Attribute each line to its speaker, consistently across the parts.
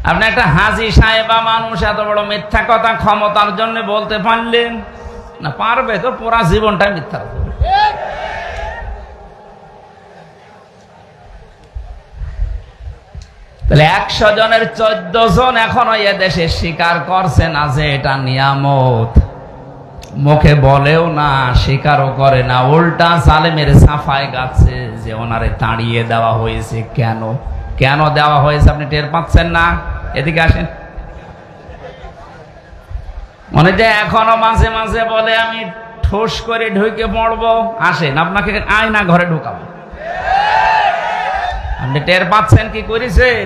Speaker 1: আপনি একটা হাজী সাহেবা মানুষ এত বড় মিথ্যা কথা ক্ষমতার জন্য বলতে পারলেন না? পারবে তো, পুরা জীবনটা মিথ্যা করবে। তাহলে 100 জনের 14 জন এখনো এ দেশে স্বীকার করছে না যে এটা নিয়ামত। মুখে বলেও না, স্বীকারও করে না, উল্টা জালেমের সাফায় গাচ্ছে যে ওনারে তাড়িয়ে দেওয়া হয়েছে। কেন কেন দেওয়া হয়েছে আপনি টের পাচ্ছেন না? এদিকে আসেন। মনে যে এখনো মাঝে মাঝে বলে আমি ঠোস করে ঢুকে পড়বো। আসেন, আপনাকে আয়না ঘরে ঢুকাবো। আপনি টের পাচ্ছেন কি করেছেন?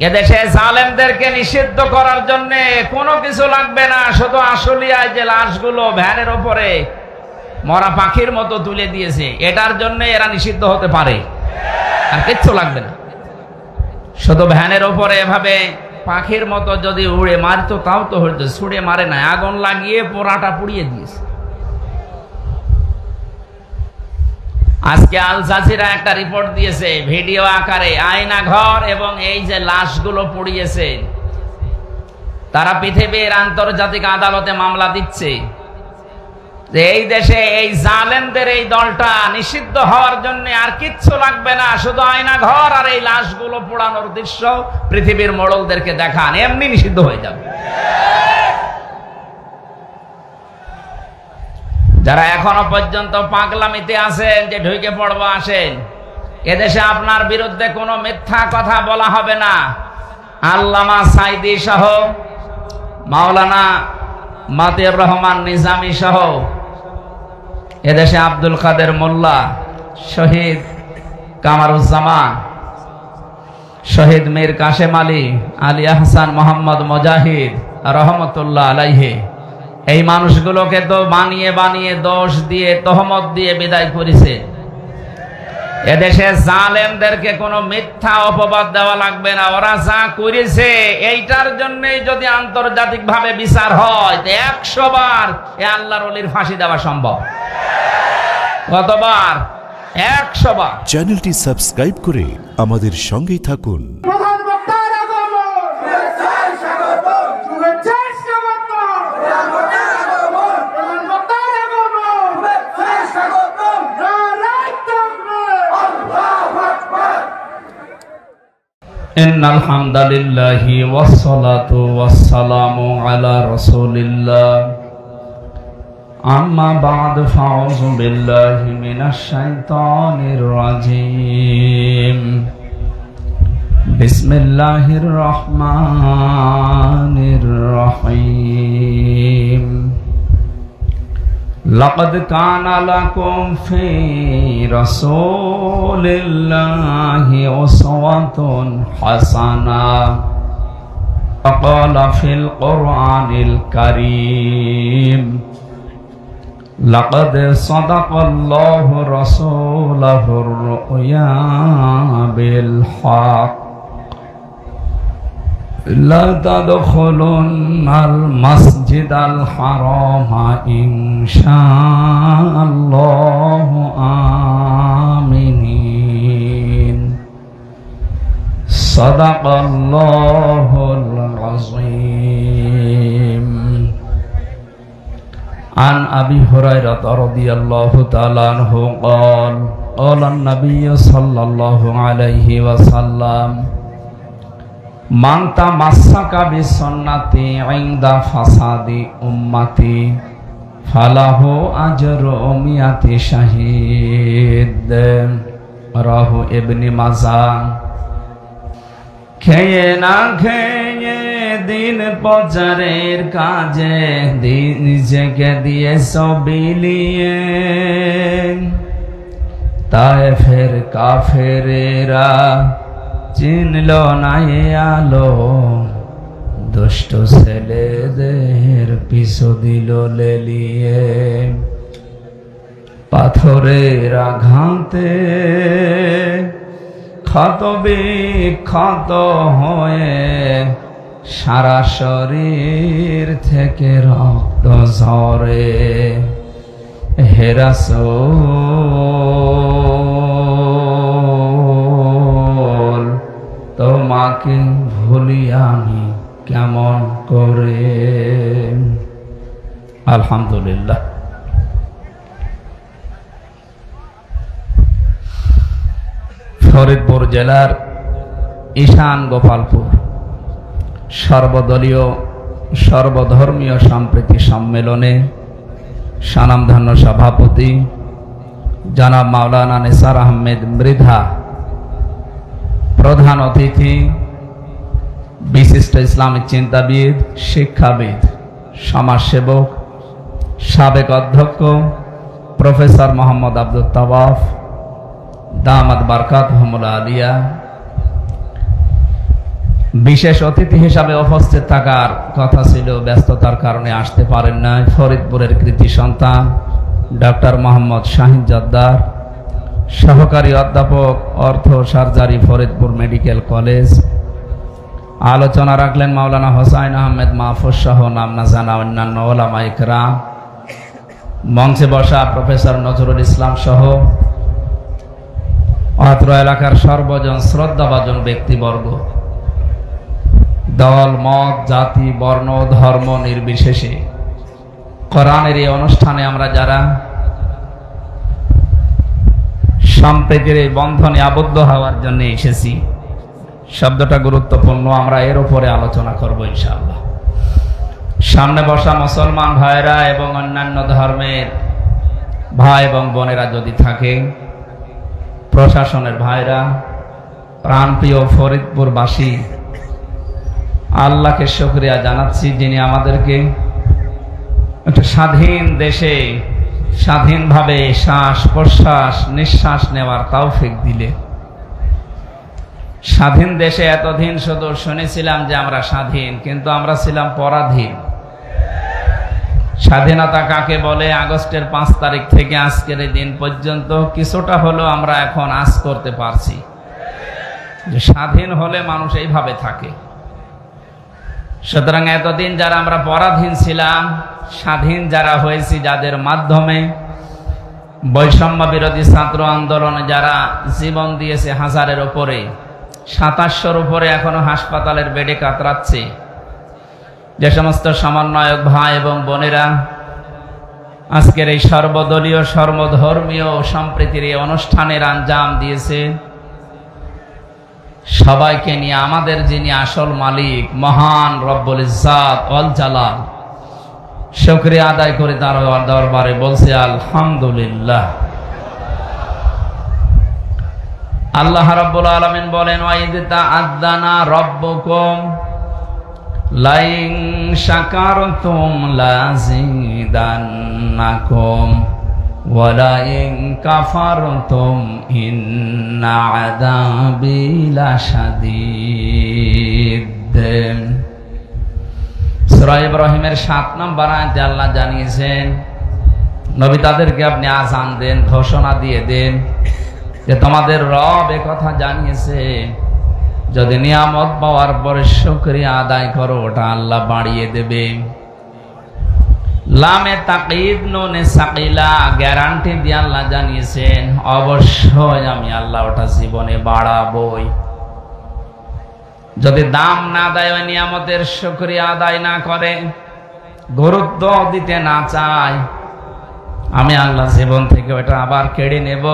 Speaker 1: এদেশে জালেমদেরকে নিষিদ্ধ করার জন্য কোনো কিছু লাগবে না, শুধু আশুলিয়ায় যে লাশগুলো ভ্যানের ওপরে মরা পাখির মতো তুলে দিয়েছে, এটার জন্য এরা নিষিদ্ধ হতে পারে, আর কিচ্ছু লাগবে না। শুধু ভ্যানের ওপরে এভাবে পাখির মতো যদি উড়ে মারতো তাও তো হইতো, ছুড়ে মারে না, আগুন লাগিয়ে পোড়াটা পুড়িয়ে দিয়েছে। আজকে আল জাজিরা একটা রিপোর্ট দিয়েছে ভিডিও আকারে, আয়না ঘর এবং এই যে লাশগুলো পুড়িয়েছে, তারা পৃথিবীর আন্তর্জাতিক আদালতে মামলা দিচ্ছে যে এই দেশে এই জালেমদের এই দলটা নিষিদ্ধ হওয়ার জন্য আর কিচ্ছু লাগবে না, শুধু আয়না ঘর আর এই লাশগুলো পোড়ানোর দৃশ্য পৃথিবীর মোড়লদেরকে দেখান, এমনি নিষিদ্ধ হয়ে যাবে। যারা এখনো পর্যন্ত পাগলামিতে আছেন যে ঢুকে পড়বো, আসেন। এদেশে আপনার বিরুদ্ধে কোনো মিথ্যা কথা বলা হবে না। আল্লামা সাইদি সহ, মাওলানা মতিউর রহমান নিজামী সহ, এদেশে আব্দুল কাদের মোল্লা, শহীদ কামারুজ্জামান, শহীদ মীর কাশেম আলী, আলী আহসান মোহাম্মদ মুজাহিদ রহমতুল্লাহ আলাইহি, এই মানুষগুলোকে তো বানিয়ে বানিয়ে দোষ দিয়ে তহমত দিয়ে বিদায় করেছে। এদেশে জালেমদেরকে কোনো মিথ্যা অপবাদ দেওয়া লাগবে না। ওরা যা করেছে এইটার জন্যই যদি আন্তর্জাতিক ভাবে বিচার হয় 100 বার এ আল্লাহর ওলির ফাঁসি দেওয়া সম্ভব। কতবার? 100 বার।
Speaker 2: চ্যানেলটি সাবস্ক্রাইব করে আমাদের সঙ্গেই থাকুন।
Speaker 1: ইন্নাল হামদালিল্লাহি ওয়াসসালাতু ওয়াসসালামু আলা রাসূলিল্লাহ, আম্মা বা'দ, ফাউযু বিল্লাহি মিনাশ শাইতানির রাজীম। বিসমিল্লাহির রহমানির রহিম। লাকাদ কানা লাকুম ফি রাসূলিল্লাহি উসওয়াতুন হাসানাহ। ক্বালা ফিল কুরআনিল কারীম লাকাদ সাদাকাল্লাহু রাসূলাহুর রুয়া বিল হক। লা তাদখুলুনাল মাসজিদাল হারামা ইনশাআল্লাহু আমিনিন। সাদাকাল্লাহুল আযীম। আন আবি হুরায়রা রাদিয়াল্লাহু তাআলা আনহু قال قال النبي صلى الله عليه وسلم মান তামাসসাকা বিসুন্নতি ইনদা ফাসাদি উম্মতি ফালাহু আজরু মিয়াতি শাহীদ। রাহু ইবনে মাজাহ। খেয়ে না খেয়ে দিন প্রচারের কাজে নিজেকে দিয়েছ বিলিয়ে, তায়েফের কাফেরেরা চিনল না এ আলো, দুষ্ট ছেলেদের পিছু দিল লেলিয়ে। পাথরের আঘাতে ক্ষত বিক্ষত হয়ে সারা শরীর থেকে রক্ত ঝরে। হে রাসূল তোমাকে ভুলি আমি কেমন করে। আলহামদুলিল্লাহ। ফরিদপুর জেলার ঈশান গোপালপুর সর্বদলীয় সর্বধর্মীয় সম্প্রীতি সম্মেলনে স্বনামধন্য সভাপতি জনাব মাওলানা নিসার আহমেদ মৃধা, প্রধান অতিথি বিশিষ্ট ইসলামিক চিন্তাবিদ, শিক্ষাবিদ, সমাজসেবক, সাবেক অধ্যক্ষ প্রফেসর মোহাম্মদ আব্দুল তাওয়াফ দামাত বারকাতুহুমুল আলিয়া, বিশেষ অতিথি হিসাবে উপস্থিত থাকার কথা ছিল, ব্যস্ততার কারণে আসতে পারেন না। ফরিদপুরের কৃতি সন্তান ডক্টর মোহাম্মদ শাহিন জদ্দার, সহকারী অধ্যাপক অর্থ সার্জারি ফরিদপুর মেডিকেল কলেজ। আলোচনা রাখলেন মাওলানা হোসাইন আহমেদ মাহফুজ সহ নাম না জানা অন্যান্য ওলামা ইকরাম। মঞ্চে বসা প্রফেসর নজরুল ইসলাম সহ অত্র এলাকার সর্বজন শ্রদ্ধাভাজন ব্যক্তিবর্গ, দল মত জাতি বর্ণ ধর্ম নির্বিশেষে কোরআনের এই অনুষ্ঠানে আমরা যারা সম্প্রীতির এই বন্ধনে আবদ্ধ হওয়ার জন্য এসেছি, শব্দটা গুরুত্বপূর্ণ, আমরা এর উপরে আলোচনা করব ইনশাআল্লাহ। সামনে বসা মুসলমান ভাইরা এবং অন্যান্য ধর্মের ভাই এবং বোনেরা যদি থাকে, প্রশাসনের ভাইরা, প্রাণপ্রিয় ফরিদপুরবাসী, আল্লাহকে শুকরিয়া জানাচ্ছি যিনি আমাদেরকে একটা স্বাধীন দেশে স্বাধীনভাবে শ্বাস প্রশ্বাস নিঃশ্বাস নেওয়ার তৌফিক দিলে। স্বাধীন দেশে এতদিন শুধু শুনেছিলাম যে আমরা স্বাধীন, কিন্তু আমরা ছিলাম পরাধীন। স্বাধীনতা কাকে বলে? আগস্টের 5 তারিখ থেকে আজকের এই দিন পর্যন্ত কিছুটা হলেও আমরা এখন আজ করতে পারছি যে স্বাধীন হলে মানুষ এইভাবে থাকে। সুতরাং এতদিন যারা আমরা পরাধীন ছিলাম, স্বাধীন যারা হয়েছি, যাদের মাধ্যমে বৈষম্য বিরোধী ছাত্র আন্দোলনে যারা জীবন দিয়েছে হাজারের উপরে, 2700-র উপরে এখনো হাসপাতালের বেডে কাতরাচ্ছে, যে সমস্ত সমন্বয়ক ভাই এবং বোনেরা আজকের এই সর্বদলীয় সর্বধর্মীয় সম্প্রীতির এই অনুষ্ঠানের আঞ্জাম দিয়েছে, সবাইকে নিয়ে আমাদের যিনি আসল মালিক মহান রব্বুল ইজ্জাত ওয়াল জালাল, শুকরিয়া আদায় করে তার দরবারে বলছে আলহামদুলিল্লাহ। আল্লাহ রাব্বুল আলামিন বলেন, ওয়াইদ তাআযানা রাব্বুকুম লাইন শাকারতুম লাযিদান্নাকুম ওয়া লাইন কাফারতুম ইন্না আযাবি লাশাদীদ। সূরা ইব্রাহিমের 7 নম্বর আয়াতে আল্লাহ জানিয়েছেন, নবী তাদেরকে আপনি আযান দেন, ঘোষণা দিয়ে দেন যে তোমাদের রব কথা জানিয়েছে, যদি নিয়ামত পাওয়ার পরে শুকরিয়া আদায় করো ওটা আল্লাহ বাড়িয়ে দেবে। লামে তাকিদ নুনে সাকিলা, গ্যারান্টি দিয়ে আল্লাহ জানিয়েছেন অবশ্যই আমি আল্লাহ ওটা জীবনে বাড়াবই। যদি দাম না দেয়, ওই নিয়ামতের শুকরিয়া আদায় না করে, গুরুত্ব দিতে না চায়, আমি আল্লাহ জীবন থেকে ওটা আবার কেড়ে নেব,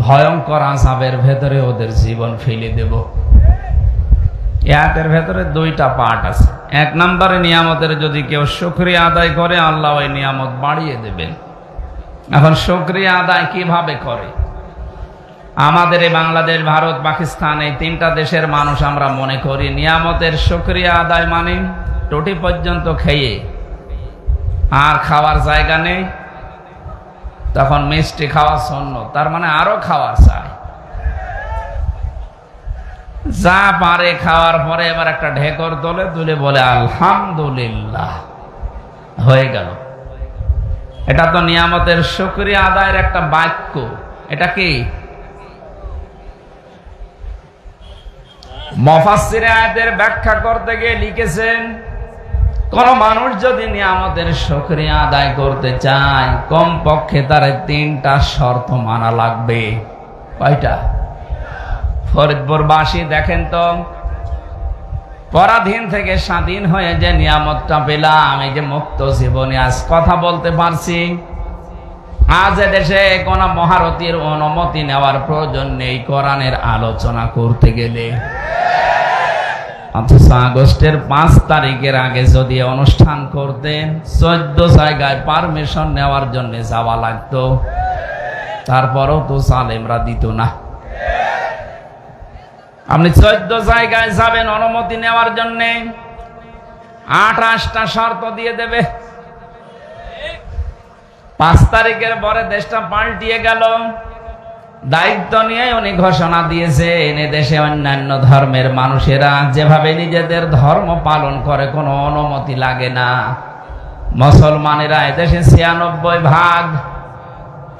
Speaker 1: ভয়ঙ্কর আযাবের ভেতরে ওদের জীবন ফেলে দেব। এর ভেতরে 2টা পার্ট আছে। 1 নম্বরে নিয়ামতের যদি কেউ শুকরিয়া আদায় করে, আল্লাহ ওই নিয়ামত বাড়িয়ে দেবেন। এখন শুকরিয়া আদায় কিভাবে করে? আমাদের এই বাংলাদেশ, ভারত, পাকিস্তান এই 3টা দেশের মানুষ আমরা মনে করি নিয়ামতের শুকরিয়া আদায় মানে টুটি পর্যন্ত খেয়ে আর খাওয়ার জায়গা নেই, তখন মিষ্টি খাওয়া সুন্নত, তার মানে আরো খাওয়ার চাই। যা পারে খাওয়ার পরে এবার একটা ঢেকর তুলে বলে আলহামদুলিল্লাহ, হয়ে গেল। এটা তো নিয়ামতের শুকরিয়া আদায়ের একটা বাক্য। এটা কি? মুফাসসিরে আয়াতের ব্যাখ্যা করতে গিয়ে লিখেছেন, কোন মানুষ যদি নিয়ামতের শুকরিয়া আদায় করতে চায়, কমপক্ষে তার 3টা শর্ত মানা লাগবে। কয়টা? ফরিদপুরবাসী দেখেন তো, পরাধীন থেকে স্বাধীন হয়ে যে নিয়ামতটা পেলাম, এই যে মুক্ত জীবনে আজ কথা বলতে পারছি, আজ দেশে কোন মহারথীর অনুমতি নেওয়ার প্রয়োজন নেই কোরআনের আলোচনা করতে গেলে। অথচ আগস্টের 5 তারিখের আগে যদি অনুষ্ঠান করতেন, 14 জায়গায় পারমিশন নেওয়ার জন্য যাওয়া লাগতো, তারপরও তো সালেমরা দিত না। আপনি 14 জায়গায় যাবেন অনুমতি নেওয়ার জন্য, 28টা শর্ত দিয়ে দেবে। 5 তারিখের পরে দেশটা পাল্টিয়ে গেল। দায়িত্ব নিয়ে উনি ঘোষণা দিয়েছেন, দেশে অন্যান্য ধর্মের মানুষেরা যেভাবে নিজেদের ধর্ম পালন করে কোনো অনুমতি লাগে না। মুসলমানেরা এদেশে 96%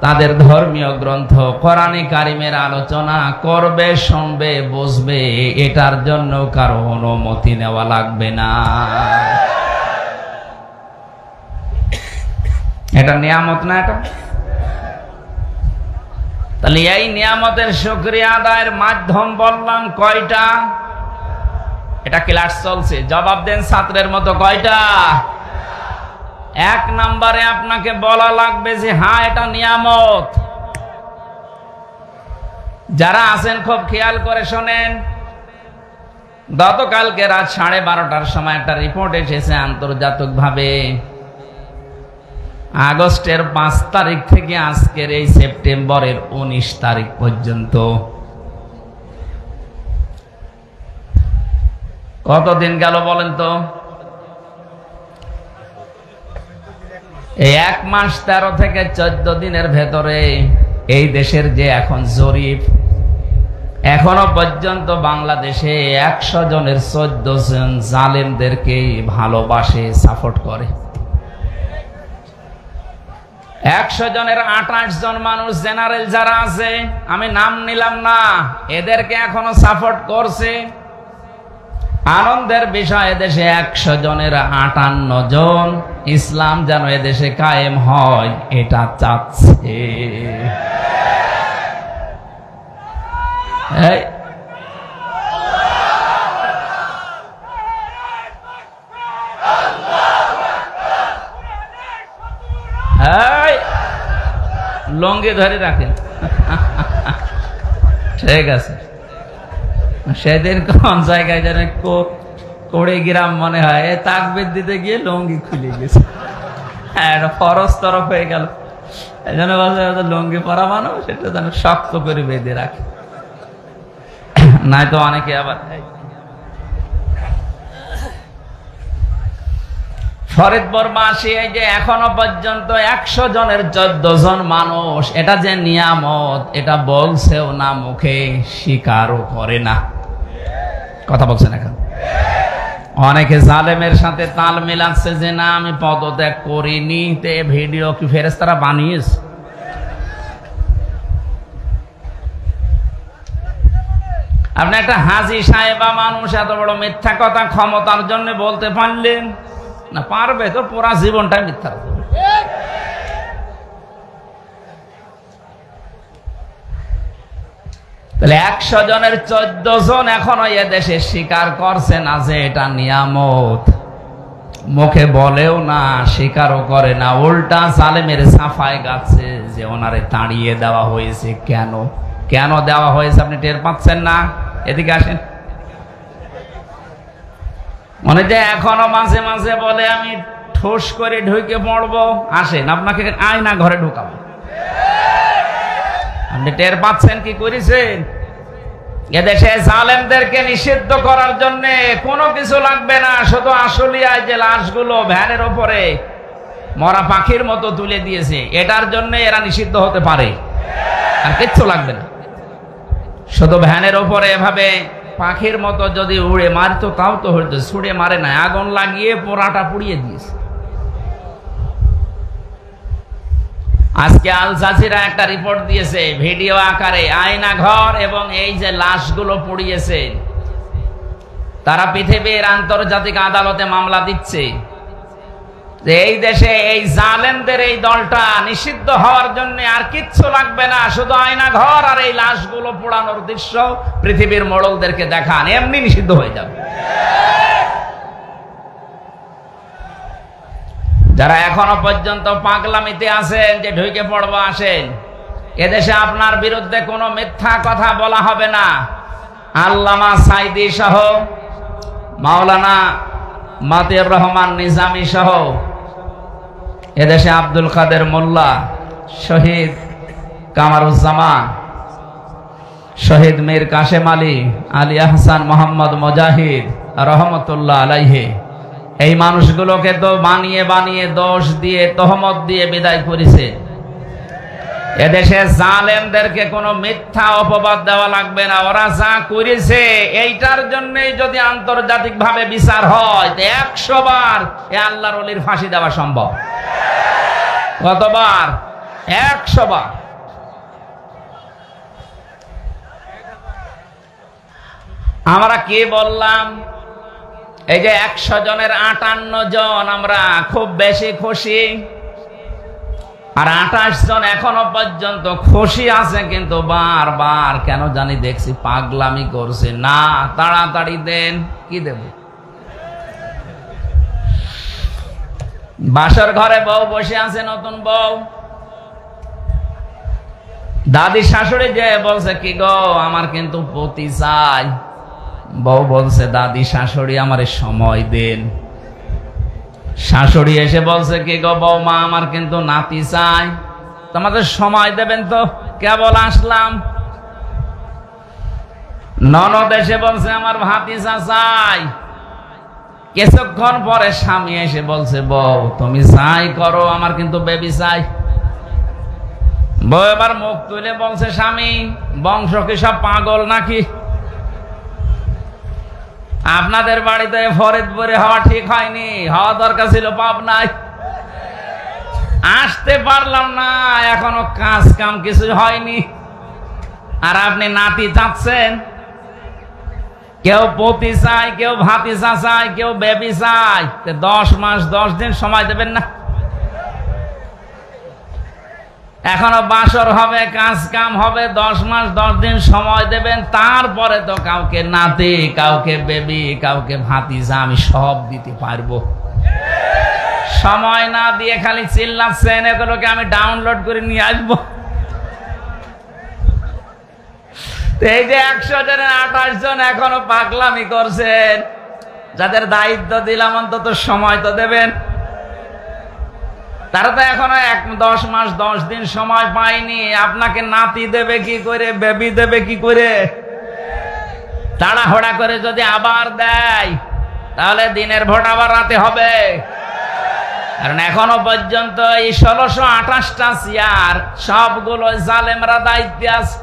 Speaker 1: তাদের ধর্মীয় গ্রন্থ কোরআনে কারিমের আলোচনা করবে, শুনবে, বুঝবে, এটার জন্য কারো অনুমতি নেওয়া লাগবে না। এটা নিয়ামত না? এটা তাহলে এই নিয়ামতের শুকরিয়া আদায়ের মাধ্যম বললাম কয়টা? এটা ক্লাস চলছে, জবাব দেন ছাত্রের মতো, কয়টা? 1 নম্বরে আপনাকে বলা লাগবে যে হ্যাঁ এটা নিয়ামত। যারা আছেন খুব খেয়াল করে শোনেন। গতকালকে রাত 12:30টার সময় একটা রিপোর্ট এসেছে আন্তর্জাতিকভাবে, আগস্টের 5 তারিখ থেকে আজকের এই সেপ্টেম্বরের 19 তারিখ পর্যন্ত কতদিন গেল বলেন তো? এই 1 মাস 13 থেকে 14 দিনের ভেতরে এই দেশের যে এখন জরিপ, এখনো পর্যন্ত বাংলাদেশে 100 জনের 14 জন জালেমদেরকে ভালোবাসে, সাপোর্ট করে। 100 জনের 28 জন মানুষ জেনারেল যারা আছে, আমি নাম নিলাম না, এদেরকে এখনো সাপোর্ট করছে। আনন্দের বিষয়, এদেশে 100 জনের 58 জন ইসলাম যেন এদেশে কায়েম হয় এটা চাচ্ছে। লঙ্গি ধরে রাখেন, ঠিক আছে। সেদিন কোন জায়গায় যেন কুড়িগ্রাম মনে হয়, তাকবীর দিতে গিয়ে লঙ্গি খুলে গেছে, ফরজ তরফ হয়ে গেল। এই জন্য লঙ্গি পরা মানুষ সেটা যেন শক্ত করে বেঁধে রাখে, নাই তো অনেকে আবার। ফরিদপুরবাসী এই যে এখনো পর্যন্ত 100 জনের 14 জন মানুষ, এটা যে নিয়ামত এটা বলছেও না, মুখে স্বীকারও করে না। কথা বলছেন এখন? অনেকে জালেমের সাথে তাল মিলাচ্ছে যে না আমি পদত্যাগ করিনি, তে ভিডিও কি ফেরেশতারা বানিয়েছে? আপনি একটা হাজী সাহেবা মানুষ এত বড় মিথ্যা কথা ক্ষমতার জন্য বলতে পারলেন না? পারবে তো, পুরা জীবনটাই মিথ্যা। তাহলে 100 জনের 14 জন এখনো এ দেশে স্বীকার করছে না যে এটা নিয়ামত, মুখে বলেও না, স্বীকারও করে না, উল্টা জালেমের সাফায় গাচ্ছে যে ওনারে তাড়িয়ে দেওয়া হয়েছে। কেন কেন দেওয়া হয়েছে আপনি টের পাচ্ছেন না? এদিকে আসেন। মনে যে এখনো মাঝে মাঝে বলে আমি ঠোস করে ঢুকে পড়বো, আসেন আপনাকে আয়না ঘরে ঢুকাবো। আপনি টের পাচ্ছেন কি করেছেন? এদেশে জালেমদেরকে নিষিদ্ধ করার জন্য কোনো কিছু লাগবে না, শুধু আশুলিয়ায় যে লাশগুলো ভ্যানের উপরে মরা পাখির মতো তুলে দিয়েছে, এটার জন্য এরা নিষিদ্ধ হতে পারে, আর কিচ্ছু লাগবে না। শুধু ভ্যানের উপরে এভাবে পাখির মতো যদি উড়ে মারতো তাও তো হইতো, ছুড়ে মারে না, আগুন লাগিয়ে পোড়াটা পুড়িয়ে দিয়েছে। আজকে আল জাজিরা একটা রিপোর্ট দিয়েছে ভিডিও আকারে, আয়না ঘর এবং এই যে লাশগুলো পুড়িয়েছে, তারা পৃথিবীর আন্তর্জাতিক আদালতে মামলা দিচ্ছে। যে এই দেশে এই জালেমদের এই দলটা নিষিদ্ধ হওয়ার জন্য আর কিচ্ছু লাগবে না, শুধু আয়না ঘর আর এই লাশগুলো পোড়ানোর দৃশ্য পৃথিবীর মোড়লদেরকে দেখান, এমনি নিষিদ্ধ হয়ে যাবে। যারা এখনো পর্যন্ত পাগলামিতে আছেন যে ঢুকে পড়বো আসেন, এদেশে আপনার বিরুদ্ধে কোনো মিথ্যা কথা বলা হবে না। আল্লামা সাইদি সহ, মাওলানা মতিউর রহমান নিজামী সহ, এদেশে আব্দুল কাদের মোল্লা, শহীদ কামারুজ্জামান, শহীদ মীর কাশেম আলী, আলী আহসান মোহাম্মদ মুজাহিদ রহমতুল্লাহ আলাইহি, এই মানুষগুলোকে তো বানিয়ে বানিয়ে দোষ দিয়ে তহমত দিয়ে বিদায় করেছে। এদেশে জালেমদেরকে কোনো মিথ্যা অপবাদ দেওয়া লাগবে না। ওরা যা করেছে এইটার জন্যই যদি আন্তর্জাতিক ভাবে বিচার হয় 100 বার এ আল্লাহর ওলির ফাঁসি দেওয়া সম্ভব। কতবার? 100 বার। আমরা কি বললাম? এই যে 100 জনের 58 জন আমরা খুব বেশি খুশি, আর 28 জন এখনো পর্যন্ত খুশি আছে, কিন্তু বারবার কেন জানি দেখছি পাগলামি করছে। না, তাড়াতাড়ি দেন। কি দেব? বাসর ঘরে বউ বসে আছে, নতুন বউ, দাদি শাশুড়ি যে বলছে কি গো আমার কিন্তু পতি চাই। বউ বলছে দাদি শাশুড়ি আমারে সময় দেন। শাশুড়ি এসে বলছে কি গো বৌমা আমার কিন্তু নাতি চাই, তোমাদের সময় দেবেন তো, কেবল আসলাম। ননদ এসে বলছে আমার ভাতিজা চাই। কিছুক্ষণ পরে স্বামী এসে বলছে বউ তুমি চাই করো, আমার কিন্তু বেবি চাই। বউ এবার মুখ তুলে বলছে স্বামী বংশ কি সব পাগল নাকি? আপনাদের বাড়িতে ফরিদপুরে হওয়া ঠিক হয়নি, হওয়া দরকার ছিল পাবনায়। আসতে পারলাম না, এখনো কাজ কাম কিছু হয়নি, আর আপনি নাতি চাচ্ছেন। কেউ পতি চাই, কেউ ভাতিজা চাই, কেউ বেবি চাই। 10 মাস 10 দিন সময় দেবেন না? এখনো বাসর হবে, কাজ কাম হবে, 10 মাস 10 দিন সময় দেবেন। তারপরে তো কাউকে নাতি, কাউকে বেবি, কাউকে ভাতিজা আমি সব দিতে পারবো। সময় না দিয়ে খালি চিল্লাচ্ছেন, এগুলোকে আমি ডাউনলোড করে নিয়ে আসবো। এই যে 100 জনের 28 জন এখনো পাগলামি করছেন, যাদের দায়িত্ব দিলাম অন্তত সময় তো দেবেন। তারা তো এখনো 10 মাস 10 দিন সময় পায়নি। আপনাকে নাতি দেবে কি করে, বেবি দেবে কি করে? তাড়াহুড়া করে যদি আবার দেয় তাহলে দিনের ভোট আবার রাতে হবে। কারণ এখনো পর্যন্ত এই 1628টা চেয়ার সবগুলো জালেমরা দায়িত্বে আছে।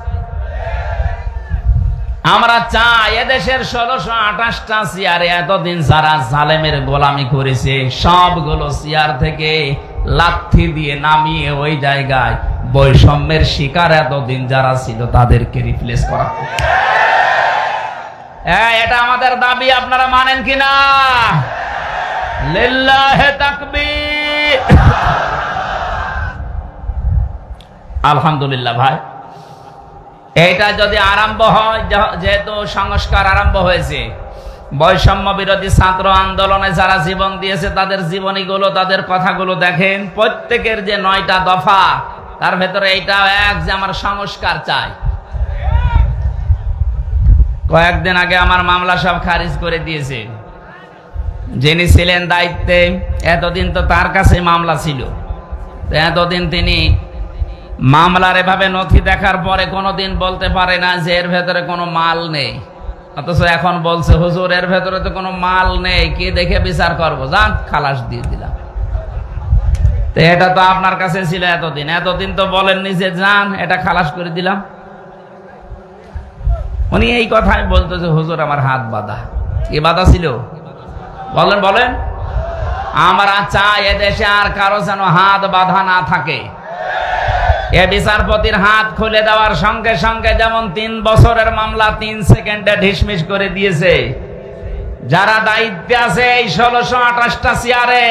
Speaker 1: আমরা চাই এদেশের 1628টা চেয়ারে এতদিন যারা জালেমের গোলামি করেছে সবগুলো চেয়ার থেকে লাথি দিয়ে নামিয়ে ওই জায়গায় বৈষম্যের শিকার এতদিন যারা ছিল তাদেরকে রিপ্লেস করা। এটা আমাদের দাবি, আপনারা মানেন কিনা? লিল্লাহে তাকবীর। আলহামদুলিল্লাহ ভাই, এইটা যদি আরম্ভ হয়, যেহেতু সংস্কার আরম্ভ হয়েছে, বৈষম্য বিরোধী ছাত্র আন্দোলনে যারা জীবন দিয়েছে তাদের জীবনীগুলো, তাদের কথাগুলো দেখেন। প্রত্যেকের যে 9টা দফা, তার ভেতরে এইটা এক যে আমার সংস্কার চাই। কয়েকদিন আগে আমার মামলা সব খারিজ করে দিয়েছে। যিনি ছিলেন দায়িত্বে, এতদিন তো তার কাছে মামলা ছিল, এতদিন তিনি মামলার এভাবে নথি দেখার পরে কোনোদিন বলতে পারে না যে এর ভেতরে কোনো মাল নেই। অথচ এখন বলছে হুজুর এর ভেতরে তো কোনো মাল নেই, কি দেখে বিচার করবো, যান খালাস দিয়ে দিলাম। তো এটা তো আপনার কাছে ছিল এতদিন, এতদিন তো বলেননি যে যান এটা খালাস করে দিলাম। উনি এই কথাই বলতেছে হুজুর আমার হাত বাঁধা। কি বাঁধা ছিল বলেন বলেন? আমরা চাই এদেশে আর কারো যেন হাত বাঁধা না থাকে। এ বিচারপতির হাত খুলে দেওয়ার সঙ্গে সঙ্গে যেমন 3 বছরের মামলা 3 সেকেন্ডে ঢিসমিস করে দিয়েছে, যারা দায়িত্বে আছে এই 1628টা চেয়ারে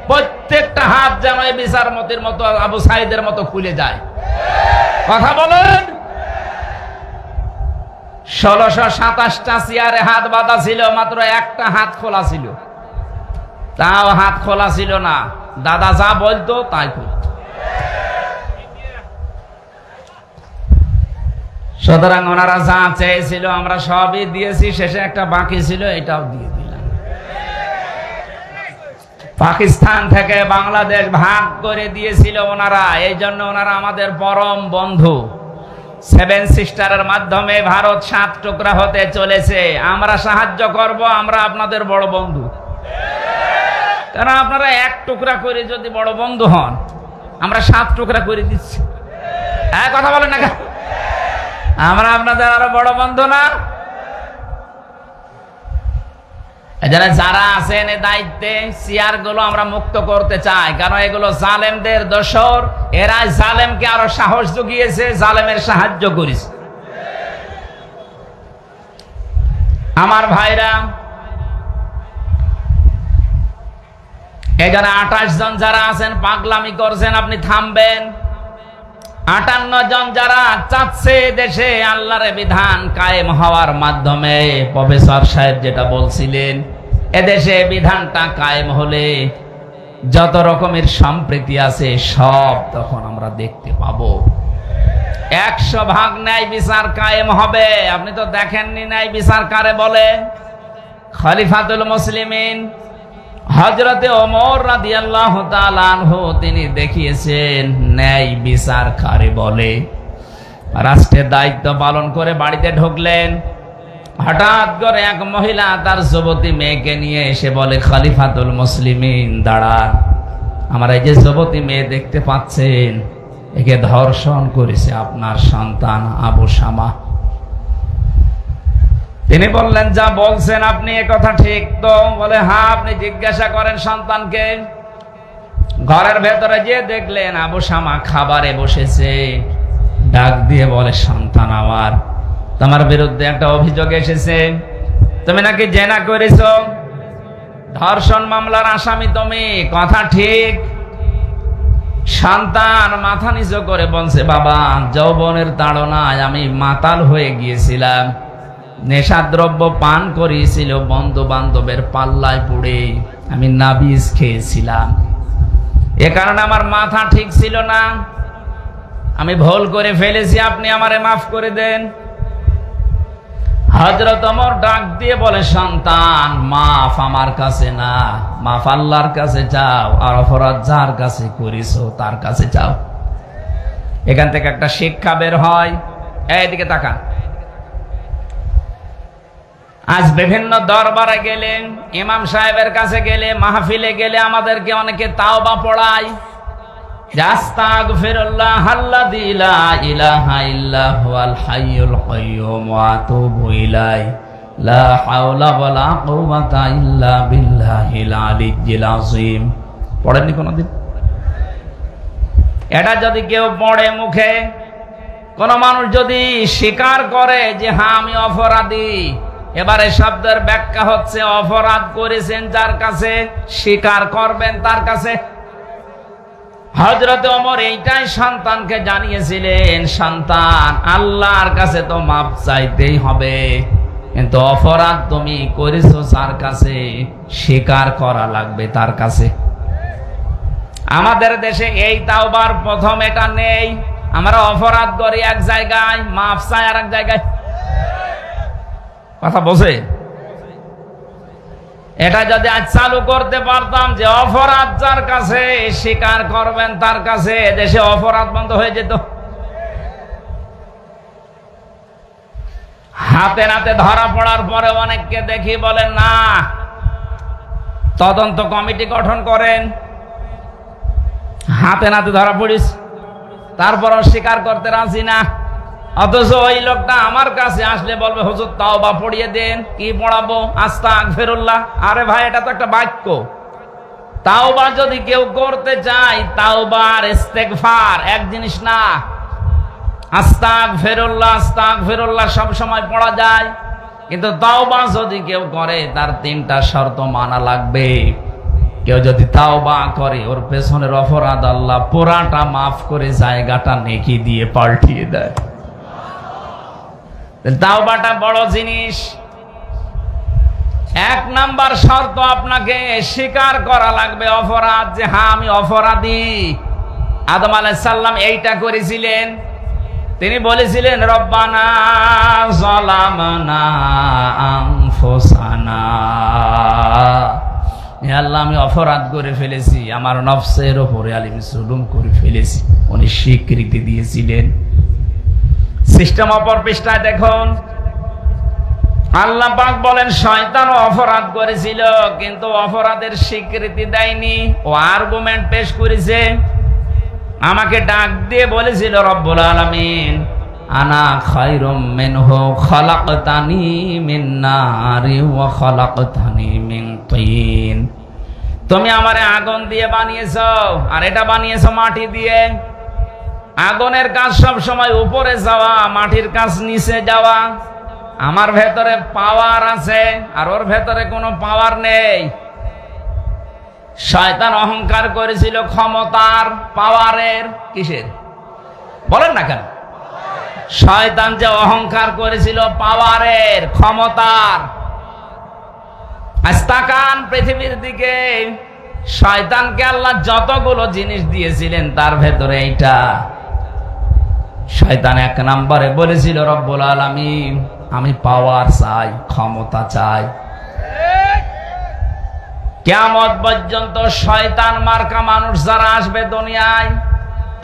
Speaker 1: প্রত্যেকটা হাত যেন এই বিচারমতির মতো আবু সাইদের মতো খুলে যায়। কথা বলেন। 1627টা চেয়ারে হাত বাঁধা ছিল, মাত্র একটা হাত খোলা ছিল, তাও হাত খোলা ছিল না, দাদা যা বলতো তাই করত। সুতরাং ওনারা যা চেয়েছিল আমরা সবই দিয়েছি, শেষে একটা বাকি ছিল, এটাও দিয়ে দিলাম। পাকিস্তান থেকে বাংলাদেশ ভাগ করে দিয়েছিল ওনারা, এই জন্য ওনারা আমাদের পরম বন্ধু। 7 সিস্টারের মাধ্যমে ভারত 7 টুকরা হতে চলেছে। আমরা সাহায্য করব, আমরা আপনাদের বড় বন্ধু। কারণ আপনারা 1 টুকরা করে যদি বড় বন্ধু হন, আমরা 7 টুকরা করে দিচ্ছি। হ্যাঁ, কথা বলেন না, আমরা আপনাদের আরো বড় বন্ধু না? যারা আছেন এই দায়িত্বে, চেয়ার গুলো আমরা মুক্ত করতে চাই, কারণ এগুলো জালেমদের দোসর। এরা জালেমকে আরো সাহস জুগিয়েছে, জালেমের সাহায্য করেছে। আমার ভাইরা, এখানে 28 জন যারা আছেন পাগলামি করছেন, আপনি থামবেন। 58 জন যারা চাচ্ছে দেশে আল্লাহর বিধান কায়েম হওয়ার মাধ্যমে, প্রফেসর সাহেব যেটা বলছিলেন, এদেশে বিধানটা কায়েম হলে যত রকমের সম্প্রীতি আছে সব তখন আমরা দেখতে পাবো। 100% ন্যায় বিচার কায়েম হবে। আপনি তো দেখেননি ন্যায় বিচার কারে বলে। খলিফাতুল মুসলিমিন হযরতে ওমর রাদিয়াল্লাহু তাআলা আনহু তিনি দেখিয়েছেন ন্যায় বিচার কারে বলে। রাষ্ট্রের দায়িত্ব পালন করে বাড়িতে ঢুকলেন, হঠাৎ করে এক মহিলা তার যুবতী মেয়েকে নিয়ে এসে বলে, খলিফাতুল মুসলিমিন দাঁড়ান, আমার এই যে যুবতী মেয়ে দেখতে পাচ্ছেন, একে ধর্ষণ করেছে আপনার সন্তান আবু শামা। তিনি বললেন, যা বলছেন আপনি এ কথা ঠিক তো? বলে, হ্যাঁ। আপনি জিজ্ঞাসা করেন সন্তানকে। ঘরের ভেতরে যে দেখলেন আবু শামা খাবারে বসেছে, ডাক দিয়ে বলে, সন্তান আমার, তোমার বিরুদ্ধে একটা অভিযোগ এসেছে, তুমি নাকি জেনা করেছ, ধর্ষণ মামলার আসামি তুমি। কথা ঠিক। সন্তান মাথা নিচু করে বলছে, বাবা, যৌবনের তাড়নায় আমি মাতাল হয়ে গিয়েছিলাম, নেশাদ্রব্য পান করিয়েছিল, বন্ধু বান্ধবের পাল্লায় পড়ে আমি নাবিজ খেয়েছিলাম, এ কারণে আমার মাথা ঠিক ছিল না, আমি ভুল করে ফেলেছি, আপনি আমারে মাফ করে দেন। হযরত ওমর ডাক দিয়ে বলে, সন্তান, মাফ আমার কাছে না, মাফ আল্লাহর কাছে চাও, আর অপরাধ যার কাছে করেছো তার কাছে চাও। এখান থেকে একটা শিক্ষা বের হয়। এইদিকে তাকান। আজ বিভিন্ন দরবারে গেলে, ইমাম সাহেবের কাছে গেলে, মাহফিলে গেলে আমাদেরকে অনেকে তাওবা পড়ায়, আস্তাগফিরুল্লাহ আল্লাযী লা ইলাহা ইল্লা হুয়াল হাইয়ুল কাইয়্যুম ওয়া আতুবু ইলাইহি লা হাওলা ওয়ালা কুওয়াতা ইল্লা বিল্লাহিল আলিয়্যিল আযীম। পড়েননি কোনদিন? এটা যদি কেউ পড়ে মুখে, কোন মানুষ যদি স্বীকার করে যে হ্যাঁ আমি অপরাধী, এবারে শব্দের ব্যাখ্যা হচ্ছে অপরাধ করেছেন যার কাছে, স্বীকার করবেন তার কাছে। হযরত ওমর এইটাই সন্তানকে জানিয়েছিলেন, সন্তান, আল্লাহর কাছে তো মাপ চাইতেই হবে, কিন্তু অপরাধ তুমি করেছো যার কাছে, স্বীকার করা লাগবে তার কাছে। আমাদের দেশে এই তাওবার প্রথম এটা নেই। আমরা অপরাধ করি এক জায়গায়, মাপ চাই আর এক জায়গায়। কথা বোঝে? এটা যদি আজ চালু করতে পারতাম যে অপরাধ যার কাছে, স্বীকার করবেন তার কাছে, দেশে অপরাধ বন্ধ হয়ে যেত। হাতে নাতে ধরা পড়ার পরে অনেককে দেখি বলেন, না, তদন্ত কমিটি গঠন করেন। হাতে নাতে ধরা পড়িস, তারপরও স্বীকার করতে রাজি না। অথচ ওই লোকটা আমার কাছে আসলে বলবে, হুজুর তাওবা পড়িয়ে দেন। কি পড়াবো? আস্তাগফিরুল্লাহ। আরে ভাই, এটা তো একটা বাক্য। তাওবা যদি কেউ করতে চায়, তাওবা আর ইস্তেগফার এক জিনিস না। আস্তাগফিরুল্লাহ, আস্তাগফিরুল্লাহ সব সময় পড়া যায়, কিন্তু তাওবা যদি কেউ করে তার 3টা শর্ত মানা লাগবে। কেউ যদি তাওবা করে ওর পেছনের অপরাধ আল্লাহ পুরাটা মাফ করে জায়গাটা নেকি দিয়ে পাল্টিয়ে দেয়। তাওবাটা বড় জিনিস। এক নাম্বার শর্ত, আপনাকে স্বীকার করা লাগবে অপরাধ, যে হ্যাঁ আমি অপরাধী। আদম আলাইহিস সালাম এইটা করেছিলেন। তিনি বলেছিলেন রব্বানা যালামনা আনফুসানা, হে আল্লাহ আমি অপরাধ করে ফেলেছি, আমার নফসের উপরে আমি জুলুম করে ফেলেছি। উনি স্বীকৃতি দিয়েছিলেন। সিস্টেম অপর পৃষ্ঠায় দেখুন, আল্লাহ পাক বলেন শয়তানও অপরাধ করেছিল, কিন্তু অপরাধের স্বীকৃতি দেয়নি। ও আর্গুমেন্ট পেশ করেছে, আমাকে ডাক দিয়ে বলেছিল রব্বুল আলামিন আনা খায়রুম মিনহু খালাকতানি মিন নারি ওয়া খালাকতানি মিন তিন। তুমি আমারে আগুন দিয়ে বানিয়েছো আর এটা বানিয়েছো মাটি দিয়ে। আগুনের কাজ সব সময় উপরে যাওয়া, মাটির কাজ নিচে যাওয়া। আমার ভেতরে পাওয়ার আছে আর ওর ভেতরে কোনো পাওয়ার নেই। শয়তান অহংকার করেছিল ক্ষমতার, পাওয়ারের। কিসের বলেন না কেন? শয়তান যে অহংকার করেছিল পাওয়ারের, ক্ষমতার। আজ তাকান পৃথিবীর দিকে, শয়তানকে আল্লাহ যতগুলো জিনিস দিয়েছিলেন তার ভেতরে এইটা। শয়তান এক নম্বরে বলেছিল রব্বুল আলামিন আমি পাওয়ার চাই, ক্ষমতা চাই। কিয়ামত পর্যন্ত শয়তান মার্কা মানুষ যারা আসবে দুনিয়ায়,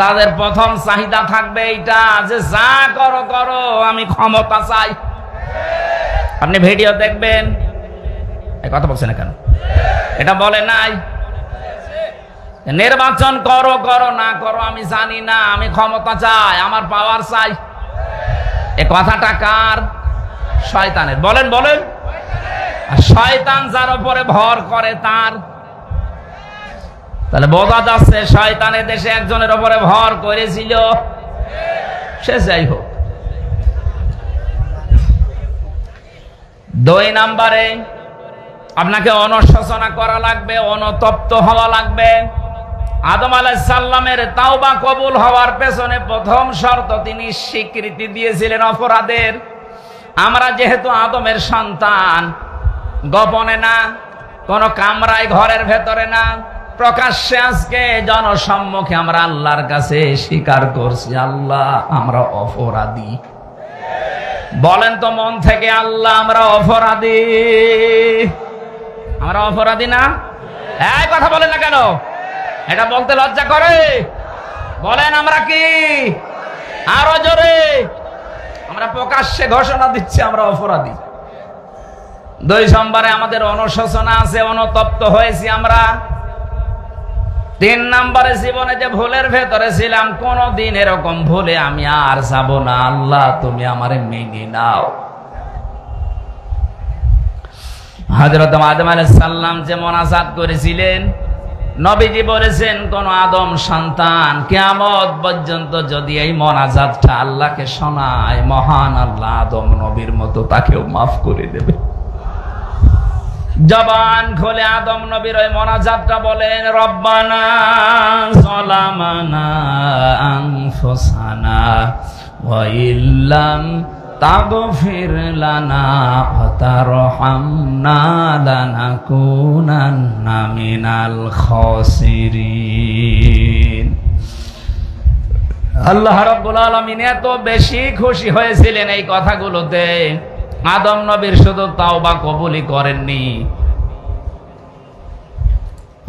Speaker 1: তাদের প্রথম চাহিদা থাকবে এইটা, যে যা করো করো আমি ক্ষমতা চাই। আপনি ভিডিও দেখবেন, এই কথা বলছেন না কেন? এটা বলে নাই নির্বাচন করো করো না করো আমি জানি না, আমি ক্ষমতা চাই, আমার পাওয়ার চাই। এ কথাটা কার? শয়তানের। বলেন বলেন। শয়তান যার উপরে ভর করে তার। তাহলে বোঝা যাচ্ছে শয়তানের দেশে একজনের উপরে ভর করেছিল, সে যাই হোক। 2 নম্বরে আপনাকে অনুশোচনা করা লাগবে, অনুতপ্ত হওয়া লাগবে। আদম আলাইহিস সালামের তাওবা কবুল হওয়ার পেছনে প্রথম শর্ত তিনি স্বীকৃতি দিয়েছিলেন অপরাধের। আমরা যেহেতু আদমের সন্তান, গোপনে না, কোন কামরায় ঘরের ভেতরে না, প্রকাশ্যে আজকে জনসম্মুখে আমরা আল্লাহর কাছে স্বীকার করছি আল্লাহ আমরা অপরাধী। বলেন তো মন থেকে, আল্লাহ আমরা অপরাধী। আমরা অপরাধী না? এই কথা বলেন না কেন? এটা বলতে লজ্জা করে? বলেন আমরা কি? আরো জোরে। আমরা প্রকাশ্যে ঘোষণা দিচ্ছি আমরা অপরাধী। 2 নম্বরে আমাদের অনুশোচনা আছে, অনুতপ্ত হয়েছি আমরা। 3 নম্বরে জীবনে যে ভুলের ভেতরে ছিলাম, কোনদিন এরকম ভুলে আমি আর যাব না, আল্লাহ তুমি আমারে মেনে নাও। হযরত আদম আলাইহিস সালাম যে মুনাজাত করেছিলেন, নবীজি বলেছেন কোন আদম সন্তান কিয়ামত পর্যন্ত যদি এই মুনাজাতটা আল্লাহকে শোনায়, মহান আল্লাহ আদম নবীর মতো তাকেও মাফ করে দেবে। জবান খুলে আদম নবীর ওই মুনাজাতটা বলেন, রব্বানা যালামানা আনফুসানা ওয়া ইল্লাম তাগফির লানা ওয়া তারহামনা লানাকুনান্না মিনাল খাসিরিন। আল্লাহ রাব্বুল আলামিন এত বেশি খুশি হয়েছিলেন এই কথাগুলোতে, আদম নবীর শুধু তাওবা কবুলই করেননি,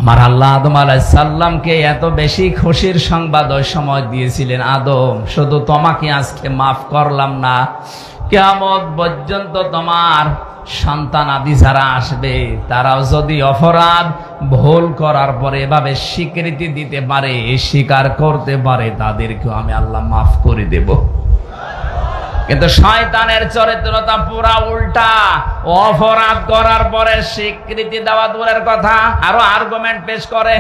Speaker 1: আমার আল্লাহ আদম আলাইহিস সালামকে এত বেশি খুশির সংবাদ ওই সময় দিয়েছিলেন, আদম শুধু তোমাকে আজকে মাফ করলাম না, কিয়ামত পর্যন্ত তোমার সন্তান আদি যারা আসবে তারাও যদি অপরাধ ভুল করার পরে এভাবে স্বীকৃতি দিতে পারে, স্বীকার করতে পারে, তাদেরকেও আমি আল্লাহ মাফ করে দেব। কিন্তু শয়তানের চরিত্রটা পুরা উল্টা। অপরাধ করার পরে স্বীকৃতি দেওয়া দূরের কথা, আরো আর্গুমেন্ট পেশ করে।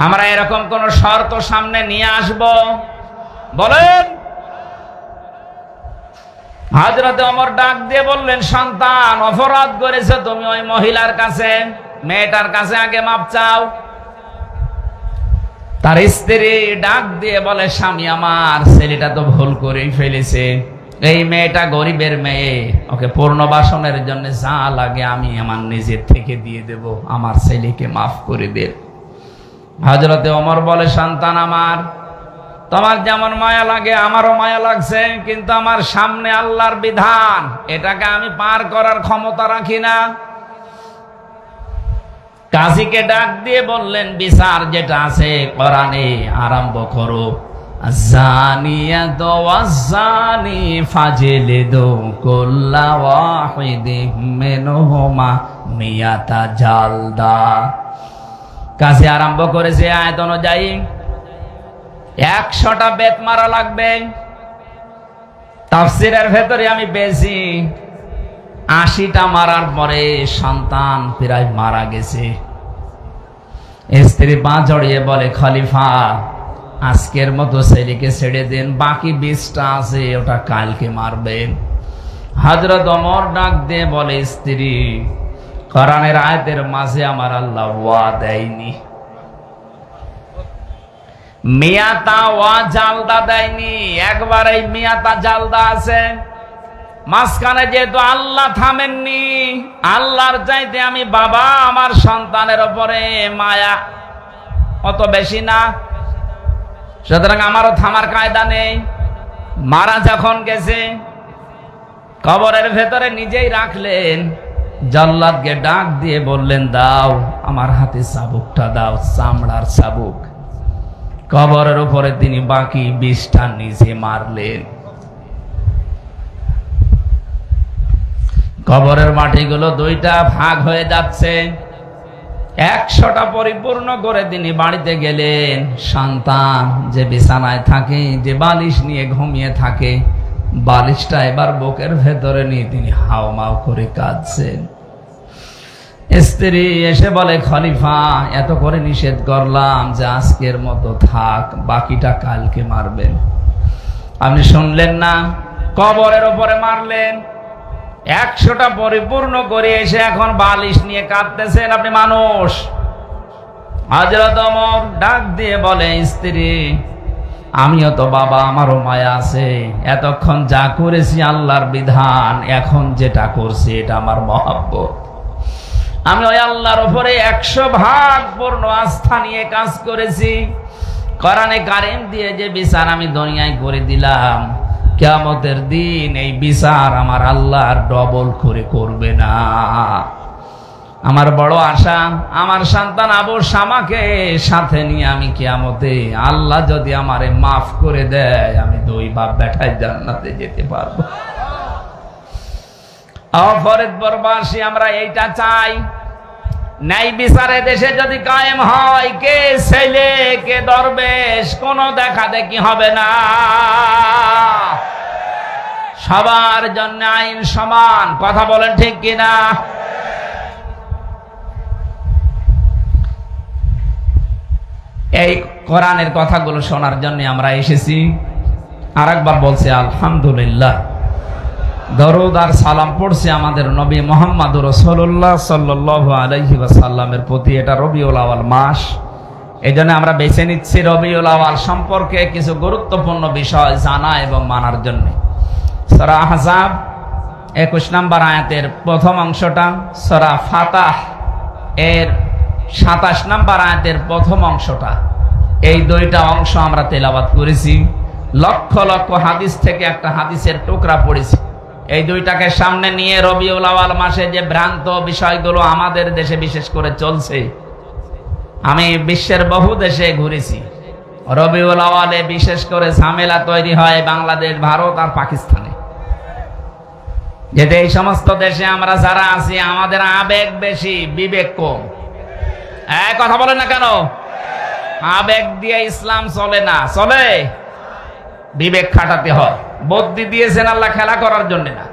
Speaker 1: আমরা এরকম কোন শর্ত সামনে নিয়ে আসব? বলেন। হযরত ওমর ডাক দিয়ে বললেন, সন্তান অপরাধ করেছে তুমি ওই মহিলার কাছে, মেয়েটার কাছে আগে মাপ চাও। তার স্ত্রী ডাক দিয়ে বলে, স্বামী আমার, ছেলেটা তো ভুল করেই ফেলেছে। এই মেয়েটা গরিবের মেয়ে, ওকে পুনর্বাসনের জন্য যা লাগে আমি আমার নিজের থেকে দিয়ে দেব, আমার ছেলেকে মাফ করে দে। হযরতে ওমর বলে, সন্তান আমার, তোমার যেমন মায়া লাগে আমারও মায়া লাগছে, কিন্তু আমার সামনে আল্লাহর বিধান, এটাকে আমি পার করার ক্ষমতা রাখি না। কাজীকে ডাক দিয়ে বললেন, বিচার যেটা আছে কোরআনে আরম্ভ করো। জানিয়াতু ওয়াজ্জানি ফাজলিদু কুল্লা ওয়াহিদিম মিনহুমা মিয়াতা জালদা। কাজী আরম্ভ করেছে আয়াত অনুযায়ী 100টা বেত মারা লাগবে। তাফসীরের ভেতরে আমি পেয়েছি 80টা মারার পরে সন্তান প্রায় মারা গেছে। স্ত্রী পা জড়িয়ে বলে, খলিফা আজকের মতো ছেলেকে ছেড়ে দেন, বাকি 20টা আছে ওটা কালকে মারবেন। হযরত ওমর ডাক দিয়ে বলে, স্ত্রী, কোরআনের আয়াতের মাঝে আমার আল্লাহ ওয়া দেয়নি, মিয়াতা ওয়া জালদা দেয়নি, একবার এই মিয়াতা জালদা আছে। মাঝখানে যেহেতু আল্লাহ থামেননি, আল্লাহর চাইতে আমি বাবা আমার সন্তানের উপরে মায়া অত বেশি না, সুতরাং আমারও থামার কায়দা নেই। মারা যখন গেছে কবরের ভেতরে নিজেই রাখলেন, জল্লাদকে ডাক দিয়ে বললেন, দাও আমার হাতে চাবুকটা দাও, চামড়ার চাবুক। কবরের উপরে তিনি বাকি 20টা নিজে মারলেন। কবরের মাটিগুলো 2টা ভাগ হয়ে যাচ্ছে। 100টা পরিপূর্ণ করে তিনি বাড়িতে গেলেন। সন্তান যে বিছানায় থাকে, যে বালিশ নিয়ে ঘুমিয়ে থাকে, বালিশটা এবার বুকের ভেতরে নিয়ে তিনি হাওমাও করে কাঁদছেন। স্ত্রী এসে বলে, খলিফা এত করে নিষেধ করলাম যে আজকের মতো থাক, বাকিটা কালকে মারবেন, আপনি শুনলেন না, কবরের উপরে মারলেন। 100টা পরিপূর্ণ করে এসে এখন বালিশ নিয়ে কাঁদতেছেন, আপনি মানুষ? হযরত ওমর ডাক দিয়ে বলে, স্ত্রী আমিও তো বাবা, আমারও মায়া আছে, এতক্ষণ যা করেছি আল্লাহর বিধান, এখন যেটা করছি এটা আমার মহব্বত, আমি ওই আল্লাহর উপরে 100 ভাগ পূর্ণ আস্থা নিয়ে কাজ করেছি। কোরআনে কারীম দিয়ে যে বিচার আমি দুনিয়ায় করে দিলাম, কিয়ামতের দিন এই বিচার আমার আল্লাহর ডবল করে করবে না। আমার বড় আশা, আমার সন্তান আবু শামাকে সাথে নিয়ে আমি কিয়ামতে আল্লাহ যদি আমারে মাফ করে দেয়, আমি 2 বাপ বেটায় জান্নাতে যেতে পারবো। ফরিদপুরবাসী আমরা এইটা চাই। ন্যায় বিচারে দেশে যদি কায়েম হয়, কে ছেলে কে দরবেশ কোনো দেখা দেখি হবে না। সবার জন্য আইন সমান, কথা বলেন ঠিক কিনা? এই কোরআনের কথাগুলো শোনার জন্য আমরা এসেছি। আরেকবার বলছি আলহামদুলিল্লাহ। দরুদ আর সালাম পড়ছি আমাদের নবী মুহাম্মদুর রাসূলুল্লাহ সাল্লাল্লাহু আলাইহি ওয়াসাল্লামের প্রতি। এটা রবিউল আউয়াল মাস, এজন্য আমরা বেছে নিচ্ছি রবিউল আউয়াল সম্পর্কে কিছু গুরুত্বপূর্ণ বিষয় জানা এবং মানার জন্য। সূরা আহজাব 21 নম্বর আয়াতের প্রথম অংশটা, সূরা ফাতাহ এর 27 নম্বর আয়াতের প্রথম অংশটা, এই 2টা অংশ আমরা তেলাওয়াত করেছি। লক্ষ লক্ষ হাদিস থেকে একটা হাদিসের টুকরা পড়েছি। এই 2টাকে সামনে নিয়ে রবিউল আউয়াল মাসে যে ভ্রান্ত বিষয়গুলো আমাদের দেশে বিশেষ করে চলছে, আমি বিশ্বের বহু দেশে ঘুরেছি। রবিউল আউয়ালে বিশেষ করে ঝামেলা তৈরি হয় বাংলাদেশ, ভারত আর পাকিস্তানে। যেতে এই সমস্ত দেশে আমরা যারা আছি, আমাদের আবেগ বেশি, বিবেক কম। কথা বলেন না কেন? আবেগ দিয়ে ইসলাম চলে না, চলে বিবেক খাটাতে হয়। বুদ্ধি দিয়েছেন আল্লাহ খেলা করার জন্য না।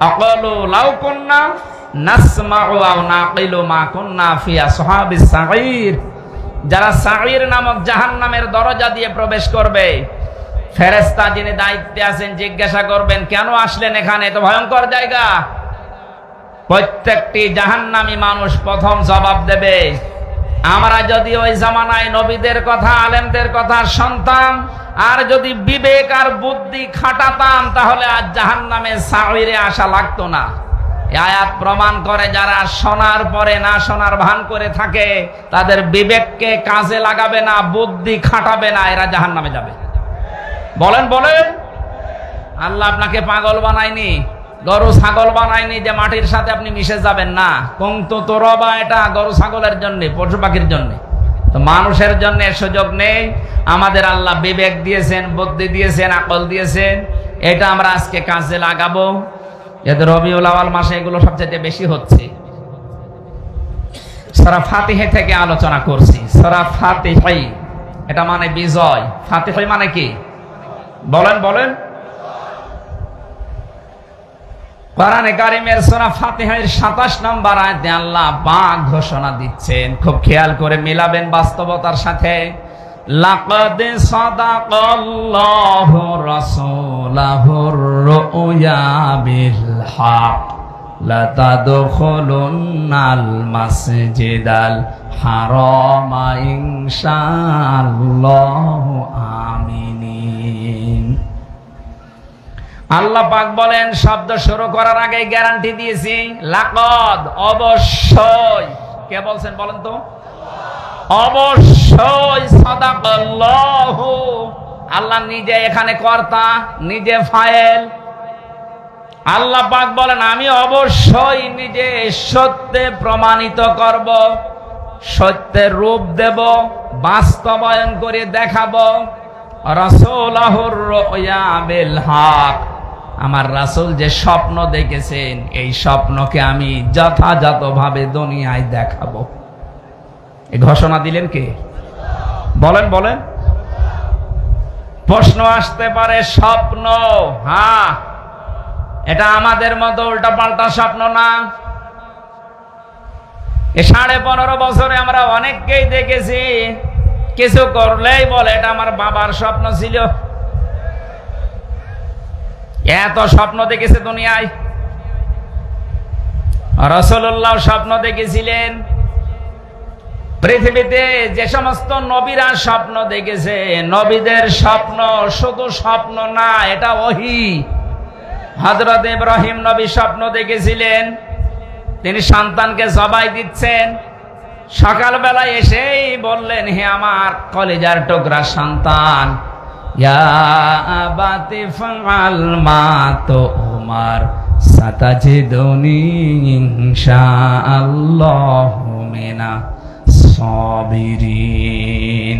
Speaker 1: আকালু লাউ কুন্না নাসমাউ আও নাকিলু মা কুন্না ফি আসহাবিস সাঈর। যারা সাঈর নামক জাহান্নামের দরজা দিয়ে প্রবেশ করবে, ফেরেশতা যিনি দায়িত্বে আছেন জিজ্ঞাসা করবেন, কেন আসলেন এখানে, তো ভয়ঙ্কর জায়গা। প্রত্যেকটি জাহান্নামী মানুষ প্রথম জবাব দেবে। আমরা যদি ওই জামানায় নবীদের কথা, আলেমদের কথা শুনতাম, আর যদি বিবেক আর বুদ্ধি খাটাতাম, তাহলে আজ জাহান্নামে সাইরে আসা লাগতো না। আয়াত প্রমাণ করে যারা শোনার পরে না শোনার ভান করে থাকে, তাদের বিবেককে কাজে লাগাবে না, বুদ্ধি খাটাবে না, এরা জাহান্নামে যাবে। বলেন বলেন, আল্লাহ আপনাকে পাগল বানায়নি, গরু ছাগল বানায়নি যে মাটির সাথে আপনি মিশে যাবেন না। কুনতু তুরাবা, এটা গরু ছাগলের জন্য, পশু পাখির জন্য, তো মানুষের জন্য সুযোগ নেই। আমাদের আল্লাহ বিবেক দিয়েছেন, বুদ্ধি দিয়েছেন, আকল দিয়েছেন, এটা আমরা আজকে কাজে লাগাবো। এদের রবিউল আউয়াল মাসে এগুলো সবচেয়ে বেশি হচ্ছে। সূরা ফাতিহা থেকে আলোচনা করছি। সূরা ফাতিহা এটা মানে বিজয়। ফাতিহা মানে কি বলেন বলেন? কোরআনে কারীমের সূরা ফাতিহার ২৭ নম্বর আয়াতে আল্লাহ পাক ঘোষণা দিচ্ছেন, খুব খেয়াল করে মিলাবেন বাস্তবতার সাথে। লাকাদ সাদাকাল্লাহু রাসূলাহুর রুয়া বিল হক লাতাদখুলুন্নাল মাসজিদাল হারামা ইনশাআল্লাহু আমিনিন। আল্লাহ পাক বলেন, শব্দ শুরু করার আগে গ্যারান্টি দিয়েছি, লাকাদ, অবশ্যই। কে বলছেন বলেন তো? অবশ্যই। সাদাকাল্লাহু, আল্লাহ নিজে এখানে কর্তা, নিজে ফাইল। আল্লাহ পাক বলেন, আমি অবশ্যই নিজে সত্যে প্রমাণিত করব, সত্যের রূপ দেব, বাস্তবায়ন করে দেখাবো। রাসূলাহুর রুয়া বিল হক, আমার রাসূল যে স্বপ্ন দেখেছেন, এই স্বপ্নকে আমি যথাযথভাবে দুনিয়ায় দেখাবো। এই ঘোষণা দিলেন কে? বলেন বলেন। প্রশ্ন আসতে পারে, স্বপ্ন? হ্যাঁ, এটা আমাদের মতো উল্টা পাল্টা স্বপ্ন না। এই 15.5 বছরে আমরা অনেককেই দেখেছি, কিছু করলেই বলে এটা আমার বাবার স্বপ্ন ছিল। এত স্বপ্ন দেখেছে দুনিয়ায়। রাসূলুল্লাহ স্বপ্ন দেখেছিলেন। পৃথিবীতে যে সমস্ত নবীরা স্বপ্ন দেখেছে, নবীদের স্বপ্ন শুধু স্বপ্ন না, এটা ওহী। হযরত ইব্রাহিম নবী স্বপ্ন দেখেছিলেন, তিনি সন্তানকে জবাই দিচ্ছেন। সকালবেলা এসেই বললেন, হে আমার কলিজার টুকরা সন্তান, ইয়া আবাতি ফাআল মা তুমার সাতাজিদুনি ইনশাআল্লাহু মিনাস সাবিরিন।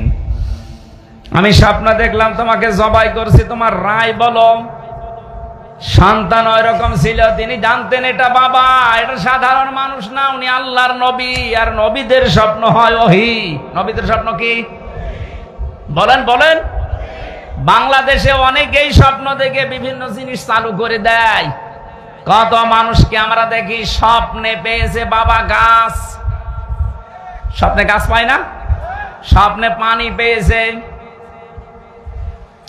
Speaker 1: আমি স্বপ্ন দেখলাম তোমাকে জবাই করছি, তোমার রায় বলো। সন্তান ওই রকম ছিল, তিনি জানতেন এটা বাবা, এটা সাধারণ মানুষ না, উনি আল্লাহর নবী। আর নবীদের স্বপ্ন হয় ওহী। নবীদের স্বপ্ন কি বলেন বলেন? বাংলাদেশে অনেকেই স্বপ্ন দেখে বিভিন্ন জিনিস চালু করে দেয়। কত মানুষকে আমরা দেখি স্বপ্নে পেয়েছে বাবা গাছ। স্বপ্নে গাছ পায় না, স্বপ্নে পানি পেয়েছে।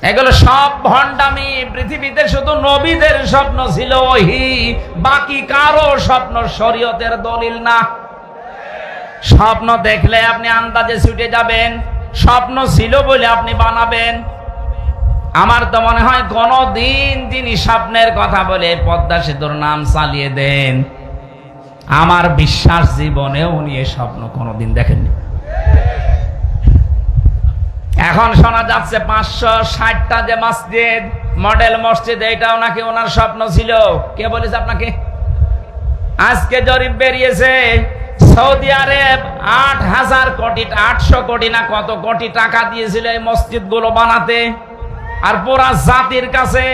Speaker 1: এগুলো সব ভণ্ডামি। পৃথিবীতে শুধু নবীদের স্বপ্ন ছিল ওহী, বাকি কারো স্বপ্ন শরীয়তের দলিল না। স্বপ্ন দেখলে আপনি আন্দাজে ছুটে যাবেন, স্বপ্ন ছিল বলে আপনি বানাবেন। আমার তো মনে হয় কোনদিন যিনি স্বপ্নের কথা বলে পদ্মা সেতুর নাম চালিয়ে দেন, আমার বিশ্বাস জীবনেও উনি এই স্বপ্ন কোনদিন দেখেননি। এখন শোনা যাচ্ছে 560টা যে মসজিদ, মডেল মসজিদ, এটাও নাকি ওনার স্বপ্ন ছিল। কে বলেছে আপনাকে? আজকে জরিপ বেরিয়েছে, সৌদি আরব 8,000 কোটি, 800 কোটি না কত কোটি টাকা দিয়েছিল এই মসজিদ গুলো বানাতে। আর পুরা জাতির কাছে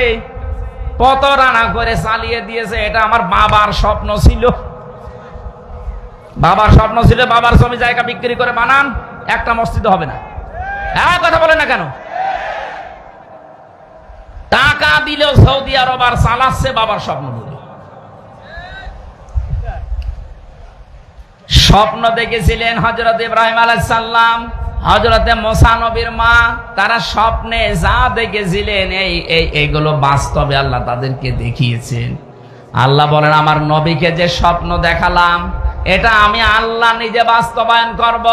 Speaker 1: কত রানা করে চালিয়ে দিয়েছে। এটা আমার বাবার স্বপ্ন ছিল। বাবার স্বপ্ন ছিল, বাবার জমি জায়গা বিক্রি করে বানান, একটা মসজিদ হবে না। কথা বলে না কেন? টাকা দিলেও সৌদি আরব আর চালাচ্ছে বাবার স্বপ্ন বলে। স্বপ্ন দেখেছিলেন হযরত ইব্রাহিম আলাইহিস সালাম, হযরত মুসা নবীর মা। তারা স্বপ্নে যা দেখেছিলেন এইগুলো বাস্তবে আল্লাহ তাদেরকে দেখিয়েছেন। আল্লাহ বলেন আমার নবীকে যে স্বপ্ন দেখালাম এটা আমি আল্লাহ নিজে বাস্তবায়ন করব।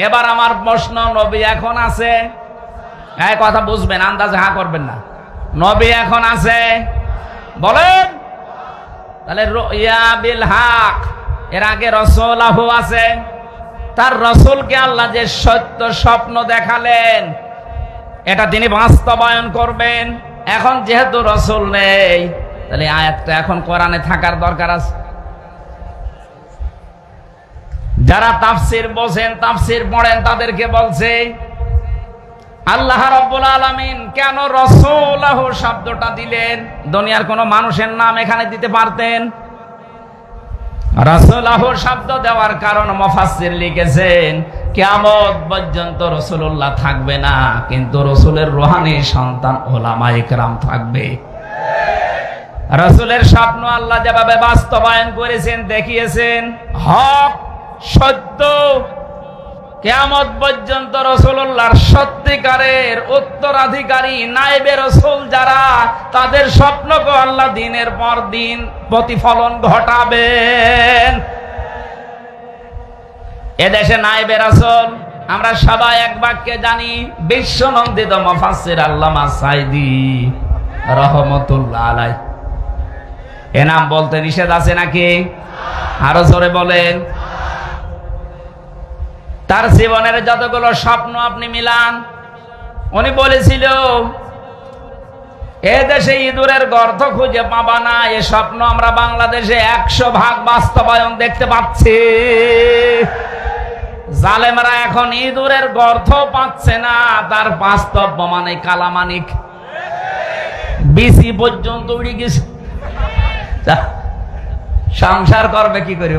Speaker 1: এবার আমার প্রশ্ন, নবী এখন আছে? এই কথা বুঝবেন, আন্দাজে হা করবেন না। নবী এখন আছে বলেন? তাহলে রুইয়া বিল হক, এর আগে রাসূলুহু আছে। তার রাসূলকে আল্লাহ যে সত্য স্বপ্ন দেখালেন এটা তিনি বাস্তবায়ন করবেন। এখন যেহেতু রাসূল নেই, তাহলে আয়াতটা এখন কোরআনে থাকার দরকার আছে। যারা তাফসীর বোঝেন, তাফসীর পড়েন, তাদেরকে বলছে আল্লাহ রাব্বুল আলামিন কেন রাসূলুহু শব্দটা দিলেন? দুনিয়ার কোন মানুষের নাম এখানে দিতে পারতেন। রাসূলুহু শব্দ দেওয়ার কারণ মুফাসসির লিখেছেন কিয়ামত পর্যন্ত রাসূলুল্লাহ থাকবে না, কিন্তু রাসূলের রূহানি সন্তান উলামায়ে কেরাম থাকবে। রাসূলের স্বপ্ন আল্লাহ যেভাবে বাস্তবায়ন করেছেন, দেখিয়েছেন হক সত্য, কিয়ামত পর্যন্ত রাসূলুল্লাহর সত্যিকারের উত্তরাধিকারী নায়েবে রাসূল যারা, তাদের স্বপ্নকে আল্লাহ দিনের পর দিন প্রতিফলন ঘটাবেন। এদেশে নায়েবে রাসূল আমরা সবাই এক বাক্যে জানি, বিশ্বনন্দিত মুফাসসির আল্লামা সাইদি রাহমাতুল্লাহ আলাইহি। এ নাম বলতে নিষেধ আছে নাকি? আরো জোরে বলেন। তার জীবনের যতগুলো স্বপ্ন আপনি মিলান, উনি বলেছিল এ দেশে ইঁদুরের গর্ত খুঁজে পাবা না। এ স্বপ্ন আমরা বাংলাদেশে 100% বাস্তবায়ন দেখতে পাচ্ছি। জালেমরা এখন ইঁদুরের গর্ত পাচ্ছে না, তার বাস্তব মানে কালামানিক বিসি পর্যন্ত উড়ে গেছে। সংসার করবে কি করে?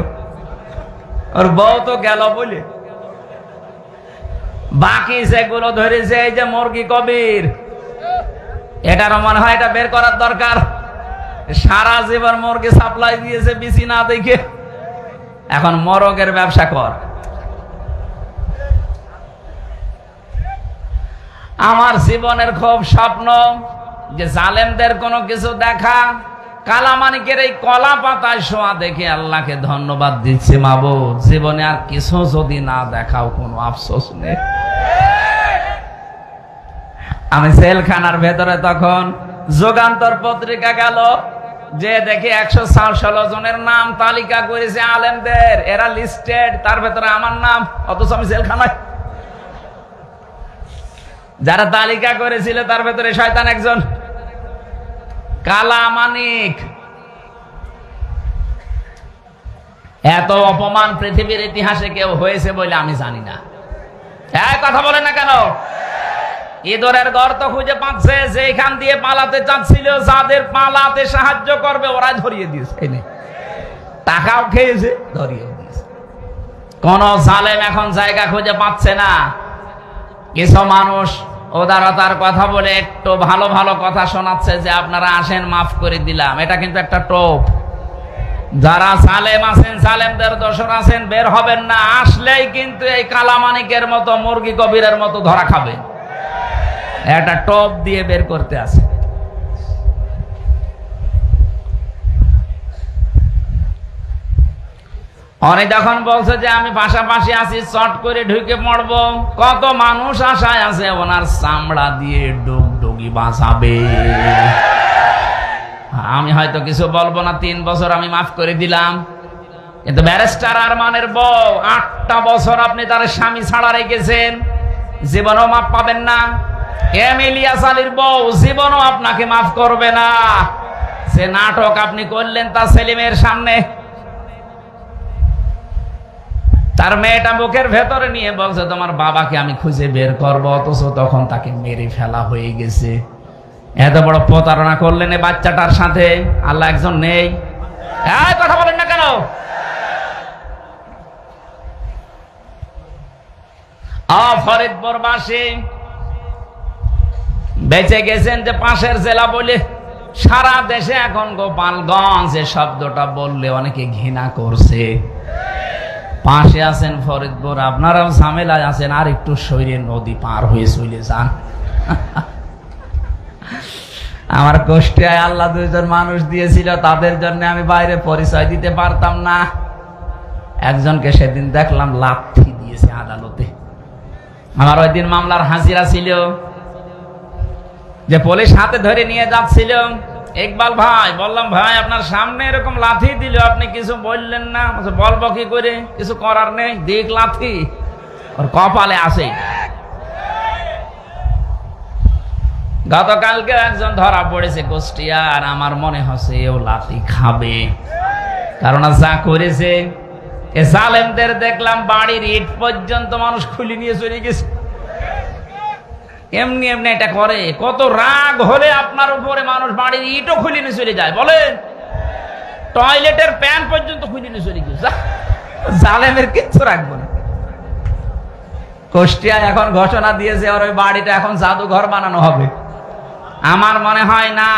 Speaker 1: ওর বউ তো গেল বলে বাকি যেগুলো ধরেছে, এই যে মুরগি কবির, এটারও মনে হয় এটা বের করার দরকার। সারা জীবন মুরগি সাপ্লাই দিয়েছে বিসি না দেখে, এখন মরগের ব্যবসা কর। আমার জীবনের খুব স্বপ্ন যে জালেমদের কোনো কিছু দেখা, কালামানিকের এই কলা পাতায় শোয়া দেখে আল্লাহকে ধন্যবাদ দিচ্ছি, মাবুদ জীবনে আর কিছু যদি না দেখাও কোনো আফসোস নেই। আমি জেলখানার ভেতরে তখন যুগান্তর পত্রিকা গেল, যে দেখি 116 জনের নাম তালিকা করেছে আলেমদের, এরা লিস্টেড, তার ভেতরে আমার নাম, অথচ আমি জেলখানায়। যারা তালিকা করেছিল তার ভেতরে শয়তান একজন, কালামানিক। এত অপমান পৃথিবীর ইতিহাসে কেউ হয়েছে বলে আমি জানি না। এক কথা বলে না কেন? ইঁদুরের গর্ত খুঁজে পাচ্ছে, যেখান দিয়ে পালাতে চাচ্ছিল, যাদের পালাতে সাহায্য করবে ওরা ধরিয়ে দিয়েছে, টাকাও খেয়েছে, ধরিয়ে দিয়েছে। কোন জালেম এখন জায়গা খুঁজে পাচ্ছে না। কিছু মানুষ উদারতার কথা বলে একটু ভালো ভালো কথা শোনাচ্ছে যে আপনারা আসেন মাফ করে দিলাম। এটা কিন্তু একটা টোপ। যারা জালেম আছেন, জালেমদের দোসর আছেন, বের হবেন না। আসলেই কিন্তু এই কালামানিকের মতো, মুরগি কবিরের মতো ধরা খাবে। একটা টোপ দিয়ে বের করতে আছে। অনেক যখন বলছে যে আমি পাশাপাশি আছি, চট করে ঢুকে পড়বো, কত মানুষ আশায় আছে ওনার চামড়া দিয়ে ডুগডুগি বাঁচাবে। আমি হয়তো কিছু বলবো না, 3 বছর আমি মাফ করে দিলাম। কিন্তু ব্যারিস্টার আরমানের বউ 8টা বছর আপনি তার স্বামী ছাড়া রেখেছেন, জীবনও মাফ পাবেন না। এম ইলিয়াস আলীর বউ জীবনও আপনাকে মাফ করবে না। সে নাটক আপনি করলেন তার সেলিমের সামনে, তার মেয়েটা বুকের ভেতরে নিয়ে বলছে তোমার বাবাকে আমি খুঁজে বের করবো, অথচ তখন তাকে মেরে ফেলা হয়ে গেছে। এত বড় প্রতারণা করলেন এই বাচ্চাটার সাথে। আল্লাহ একজন নেই? কথা বলেন না কেন? ফরিদপুরবাসী বেঁচে গেছেন যে পাশের জেলা বলে, সারা দেশে এখন গোপালগঞ্জ এ শব্দটা বললে অনেকে ঘৃণা করছে। পাশে আছেন ফরিদপুর, আপনারাও ঝামেলায় আছেন, আর একটু শরীরে নদী পার হয়ে চলে যান। আমার কুষ্টিয়ায় আল্লাহ দুইজন মানুষ দিয়েছিল, তাদের জন্য আমি বাইরে পরিচয় দিতে পারতাম না। একজনকে সেদিন দেখলাম লাথি দিয়েছে আদালতে। আমার ওই দিন মামলার হাজিরা ছিল, যে পুলিশ হাতে ধরে নিয়ে যাচ্ছিল। ইকবাল ভাই, বললাম ভাই আপনার সামনে এরকম লাথি দিল, আপনি কিছু বললেন না। বলবো কি করে, কিছু করার নেই, দিক লাথি ওর কপালে আসে। গতকালকে একজন ধরা পড়েছে কুষ্টিয়ার, আমার মনে হচ্ছে ও লাথি খাবে, কারণ যা করেছে। এ জালেমদের দেখলাম বাড়ির ইট পর্যন্ত মানুষ খুলে নিয়ে চলে গেছে। এমনি এমনি এটা করে, কত রাগ হলে আপনার উপরে মানুষ বাড়ির ইটও খুলে নিয়ে চলে যায়। বলে টয়লেটের প্যান পর্যন্ত খুলে নিয়ে চলে গেছে। জালেমের কিচ্ছু রাখবো না। কুষ্টিয়ায় এখন ঘোষণা দিয়েছে আর ওই বাড়িটা এখন জাদুঘর বানানো হবে। আমার মনে হয় না,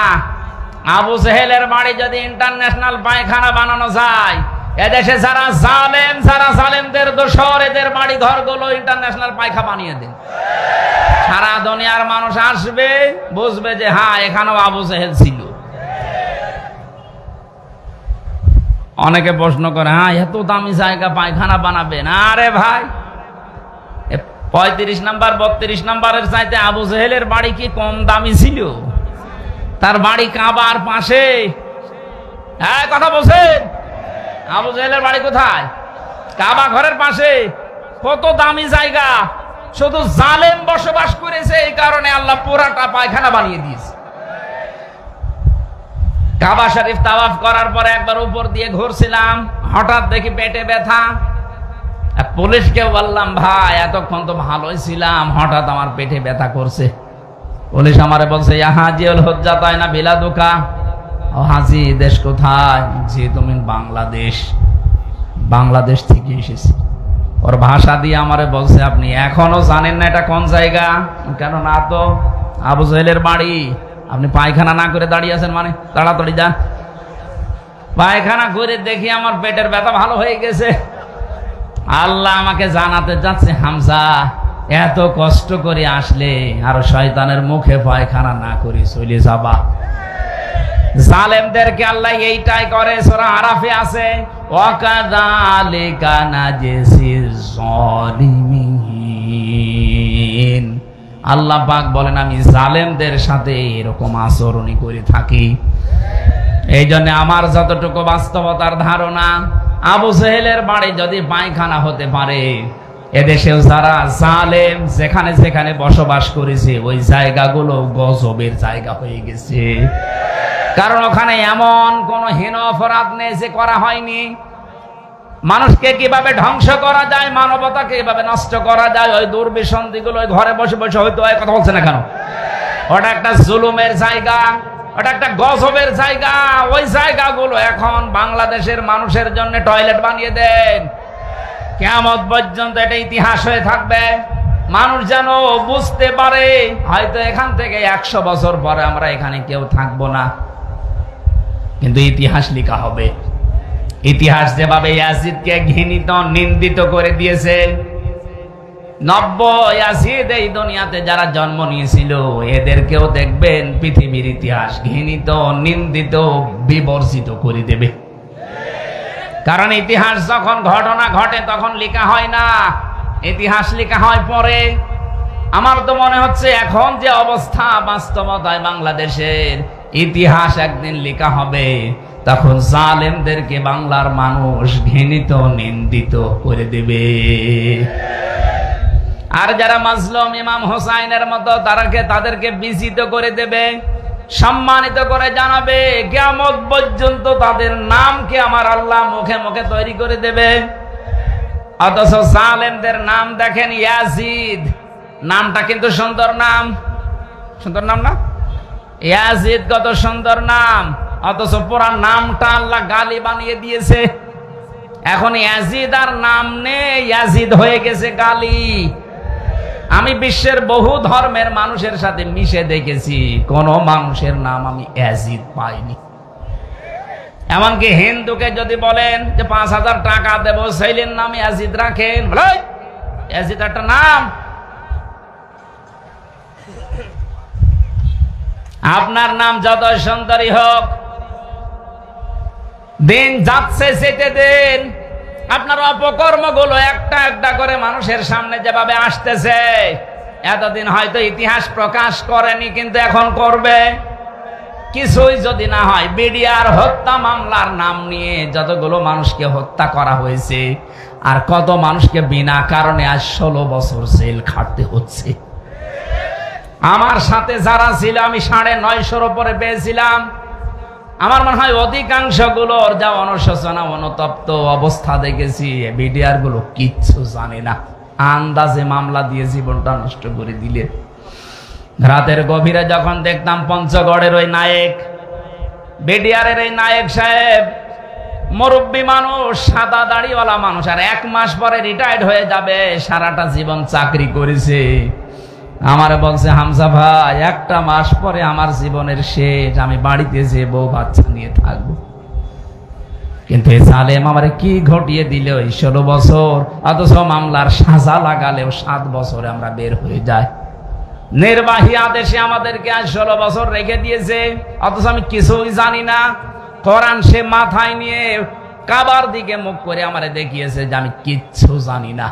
Speaker 1: আবু জেহেলের বাড়ি যদি ইন্টারন্যাশনাল পায়খানা বানানো যায়, এদেশে যারা জালেম, যারা জালেমদের দোসর, এদের বাড়ি ঘরগুলো ইন্টারন্যাশনাল পায়খানা বানিয়ে দেন। সারা দুনিয়ার মানুষ আসবে, বুঝবে যে হ্যাঁ এখানেও আবু জেহেল ছিল। অনেকে প্রশ্ন করে, হ্যাঁ এত দামি জায়গা পায়খানা বানাবেন? আরে ভাই, 35 নাম্বার 32 নাম্বারের চাইতে আবু জেহেলের বাড়ি কি কম দামি ছিল? তার বাড়ি কাবার পাশে। হ্যাঁ কথা বলছেন, আবু জেহেলের বাড়ি কোথায়? কাবা ঘরের পাশে। কত দামি জায়গা, শুধু জালেম বসবাস করেছে, এই কারণে আল্লাহ পুরাটা পায়খানা বানিয়ে দিয়েছে। কাবা শরীফ তাওয়াফ করার পরে একবার উপর দিয়ে ঘুরছিলাম, হঠাৎ দেখি পেটে ব্যথা। পুলিশকে বললাম, ভাই এতক্ষণ তো ভালোই ছিলাম, হঠাৎ আমার পেটে ব্যথা করছে। পুলিশ আমারে বলছে, হাজিউল হুজ্জাত আইনা বিলাদুকা। ও হাজি, দেশ কোথায়? জি তুমি বাংলাদেশ। বাংলাদেশ থেকে এসেছি। ওর ভাষা দিয়ে আমারে বলছে, আপনি এখনো জানেন না এটা কোন জায়গা? কেন না তো, আবু জেহেলের বাড়ি। আপনি পায়খানা না করে দাঁড়িয়ে আছেন মানে? তাড়াতাড়ি যান। পায়খানা করে দেখি আমার পেটের ব্যথা ভালো হয়ে গেছে। আল্লাহ আমাকে জানাতে যাচ্ছে, হামজা এত কষ্ট করে আসলে আর শয়তানের মুখে পায়খানা না করে চলে যাবা। জালেমদেরকে আল্লাহ এইটাই করে। সূরা আরাফে আছে, ওয়াকাযালিকা নাজসিজ জালিমিন। আল্লাহ পাক বলেন, আমি জালেমদের সাথে এরকম আচরণই করে থাকি। এই জন্য আমার যতটুকু বাস্তবতার ধারণা, আবু জেহেলের বাড়ি যদি পায়খানা হতে পারে, এদেশেও যারা জালেম যেখানে যেখানে বসবাস করেছে, ওই জায়গাগুলো গজবের জায়গা হয়ে গেছে। কারণ ওখানে এমন কোন হীন অপরাধ নেই যে করা হয়নি। মানুষকে কিভাবে ধ্বংস করা যায়, মানবতাকে কিভাবে নষ্ট করা যায়, ওই দুর্বিসন্ধিগুলো ওই ঘরে বসে বসে হয়তো কথা বলছে না কেন? ওটা একটা জুলুমের জায়গা, ওটা একটা গজবের জায়গা। ওই জায়গাগুলো এখন বাংলাদেশের মানুষের জন্য টয়লেট বানিয়ে দেন। কিয়ামত পর্যন্ত এটা ইতিহাস হয়ে থাকবে। মানুষ যেন বুঝতে পারে, হয়তো এখান থেকে 100 বছর পরে আমরা এখানে কেউ থাকবো না, কিন্তু ইতিহাস লেখা হবে। ইতিহাস যেভাবে ইয়াজিদকে ঘৃণিত নিন্দিত করে দিয়েছে, 90 ইয়াজিদ এই দুনিয়াতে যারা জন্ম নিয়েছিল, এদেরকেও দেখবেন পৃথিবীর ইতিহাস ঘৃণিত, নিন্দিত, বিবর্জিত করে দেবে। কারণ ইতিহাস যখন ঘটনা ঘটে তখন লেখা হয় না, ইতিহাস লেখা হয় পরে। আমার তো মনে হচ্ছে এখন যে অবস্থা বাস্তবতায় বাংলাদেশের, ইতিহাস একদিন লেখা হবে, তখন জালেমদেরকে বাংলার মানুষ ঘৃণিত, নিন্দিত করে দেবে। আর যারা মাজলুম ইমাম হোসাইনের মতো তাদেরকে বিজিত করে দেবে, সম্মানিত করে জানাবে। কিয়ামত পর্যন্ত তাদের নামকে আমার আল্লাহ মুখে মুখে তৈরি করে দেবে। অথচ জালেমদের নাম দেখেন, ইয়াজিদ নামটা কিন্তু সুন্দর নাম। সুন্দর নাম না? ইয়াজিদ কত সুন্দর নাম, অথচ পুরা নামটা আল্লাহ গালি বানিয়ে দিয়েছে। এখন ইয়াজিদ আর নাম নেই, ইয়াজিদ হয়ে গেছে গালি। আমি বিশ্বের বহু ধর্মের মানুষের সাথে মিশে দেখেছি, কোন মানুষের নাম আমি ইয়াজিদ পাইনি। এমনকি হিন্দুকে যদি বলেন যে 5000 টাকা দেব, সেইলের নাম ইয়াজিদ রাখেন, ইয়াজিদ একটা নাম। আপনার নাম যত সুন্দরী হোক, দিন যাচ্ছে যেতে দিন আপনার অপকর্মগুলো একটা একটা করে মানুষের সামনে যেভাবে আসতেছে, এতদিন হয়তো ইতিহাস প্রকাশ করেনি, কিন্তু এখন করবে। কিছুই যদি না হয়, বিডিআর হত্যা মামলার নাম নিয়ে যতগুলো মানুষকে হত্যা করা হয়েছে, আর কত মানুষকে বিনা কারণে আজ 16 বছর জেল খাটতে হচ্ছে। আমার সাথে যারা ছিল, আমি 950-র উপরে পেয়েছিলাম। আমার মনে হয় অধিকাংশ গুলোর যা অনুশোচনা অনুতপ্ত অবস্থা দেখেছি, বিডিআর গুলো কিচ্ছু জানে না, আন্দাজে মামলা দিয়ে জীবনটা নষ্ট করে দিলে। রাতের গভীরে যখন দেখতাম পঞ্চগড়ের ওই নায়েক, বিডিআরের এই নায়েক সাহেব, মুরব্বী মানুষ, সাদা দাড়িওয়ালা মানুষ, আর 1 মাস পরে রিটায়ার্ড হয়ে যাবে, সারাটা জীবন চাকরি করেছে। আমারে বলছে, হামজা ভাই, 1টা মাস পরে আমার জীবনের শেষ, আমি বাড়িতে যে বউ বাচ্চা নিয়ে থাকবো। কিন্তু এই জালেম আমারে কি ঘটিয়ে দিল, 16 বছর, অথচ মামলার সাজা লাগালেও 7 বছরে আমরা বের হয়ে যাই। নির্বাহী আদেশে আমাদেরকে আজ 16 বছর রেখে দিয়েছে, অথচ আমি কিছুই জানি না। কোরআন সে মাথায় নিয়ে কাবার দিকে মুখ করে আমারে দেখিয়েছে যে আমি কিচ্ছু জানি না।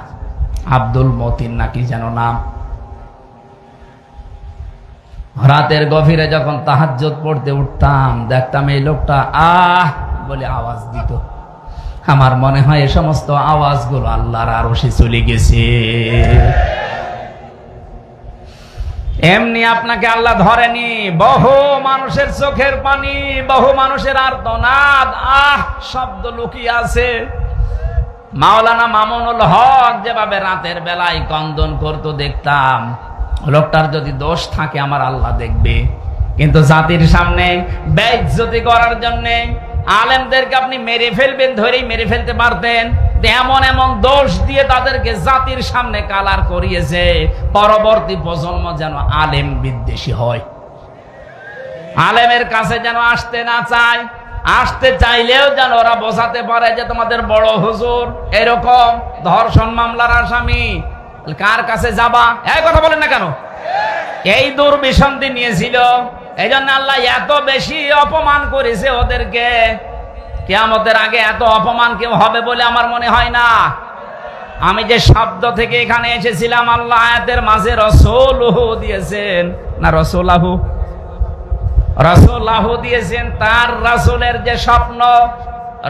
Speaker 1: আব্দুল মতিন নাকি যেন নাম। রাতের গভীরে যখন তাহাজ্জুদ পড়তে উঠতাম, দেখতাম এই লোকটা আহ বলে আওয়াজ দিত। আমার মনে হয় এই সমস্ত আওয়াজগুলো আল্লাহর আরশে চলে গেছে। এমনি আপনাকে আল্লাহ ধরেনি, বহু মানুষের চোখের পানি, বহু মানুষের আর্তনাদ, আহ শব্দ লুকিয়ে আছে। মাওলানা মামুনুল হক যেভাবে রাতের বেলায় কন্দন করতো দেখতাম, লোকটার যদি দোষ থাকে আমার আল্লাহ দেখবে। কিন্তু জাতির সামনে বেইজ্জতি করার জন্য আলেমদেরকে আপনি মেরে ফেলবেন, ধরেই মেরে ফেলতে পারতেন। এমন এমন দোষ দিয়ে তাদেরকে জাতির সামনে কালার করিয়েছে, পরবর্তী প্রজন্ম যেন আলেম বিদ্বেষী হয়, আলেমের কাছে যেন আসতে না চায়, আসতে চাইলেও যেন ওরা বোঝাতে পারে যে তোমাদের বড় হুজুর এরকম ধর্ষণ মামলার আসামি, কার কাছে যাবা? এই কথা বলেন না কেন? এই দুর্বিসন্ধি নিয়েছিল, এই জন্য আল্লাহ এত বেশি অপমান করেছে ওদেরকে। কিয়ামতের আগে এত অপমান কেউ হবে বলে আমার মনে হয় না। আমি যে শব্দ থেকে এখানে এসেছিলাম, আল্লাহ আয়াতের মাঝে রাসূলুহু দিয়েছেন না, রাসূলাহু দিয়েছেন। তার রাসূলের যে স্বপ্ন,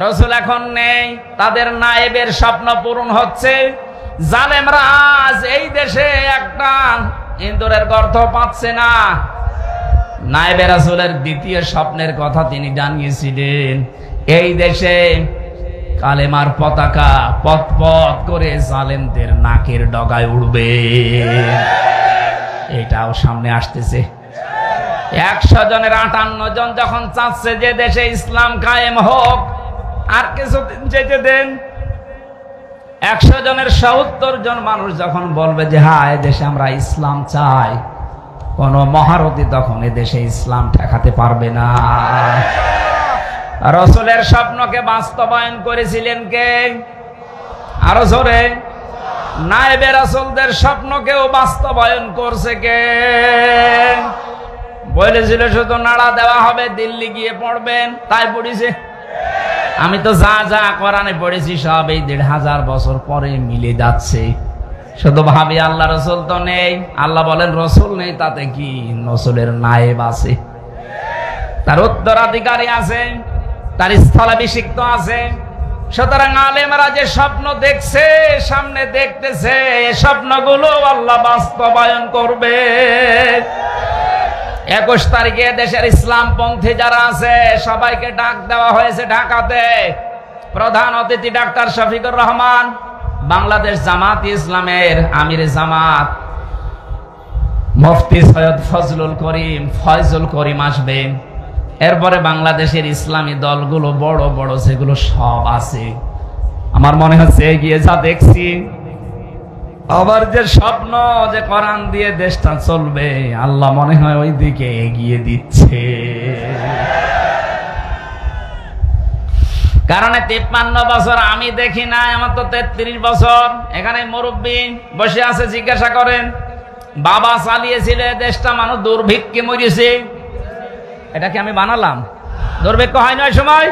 Speaker 1: রাসূল এখন নেই, তাদের নায়েবের স্বপ্ন পূরণ হচ্ছে। জালেমরা আজ এই দেশে একটা ইন্দুরের গর্ত পাচ্ছে না। নায়েবে রাসূলের দ্বিতীয় স্বপ্নের কথা তিনি জানিয়েছিলেন, এই দেশে কালেমার পতাকা পথ পথ করে জালেমদের নাকের ডগায় উড়বে। এটাও সামনে আসতেছে। 100 জনের 58 জন যখন চাচ্ছে যে দেশে ইসলাম কায়েম হোক, আর কিছুদিন যেতে দেন। 100 জনের 70 জন মানুষ যখন বলবে যে হ্যাঁ এদেশে আমরা ইসলাম চাই, কোন মহারথী তখন এদেশে ইসলাম ঠেকাতে পারবে না। রাসূলের স্বপ্নকে বাস্তবায়ন করেছিলেন কে? আরো জোরে। নায়েবে রাসূলদের স্বপ্নকেও বাস্তবায়ন করছে কে? বলেছিল শুধু নাড়া দেওয়া হবে, দিল্লি গিয়ে পড়বেন, তাই পড়েছে। আমি তো যা যা কোরআনে পড়েছি সব এই 1500 বছর পরে মিলে যাচ্ছে। শুধু ভাবি আল্লাহ রসুল তো নেই, আল্লাহ বলেন রসুল নেই, তাতে কি? রসুলের নায়েব আছে, তার উত্তরাধিকারী আছে, তার স্থলাভিষিক্ত আছে। সুতরাং আলেমরা যে স্বপ্ন দেখছে, সামনে দেখতেছে, এই স্বপ্নগুলো আল্লাহ বাস্তবায়ন করবে। 21 তারিখে দেশের ইসলামপন্থী যারা আছে সবাইকে ডাক দেওয়া হয়েছে ঢাকাতে। প্রধান অতিথি ডাক্তার শফিকুর রহমান, বাংলাদেশ জামাত ইসলামের আমির জামাত মুফতি সৈয়দ ফয়জুল করিম আসবেন। এরপরে বাংলাদেশের ইসলামী দলগুলো বড় বড় যেগুলো সব আছে, আমার মনে হচ্ছে এগিয়ে যা দেখছি, আবার যে স্বপ্ন যে কোরআন দিয়ে দেশটা চলবে, আল্লাহ মনে হয় ওই দিকে এগিয়ে দিচ্ছে। কারণ 53 বছর আমি দেখি না, আমার তো 33 বছর। এখানে মুরব্বী বসে আছে, জিজ্ঞাসা করেন বাবা চালিয়েছিল দেশটা, মানুষ দুর্ভিক্ষে মরেছে, এটা কি আমি বানালাম? দুর্ভিক্ষ হয় না ওই সময়?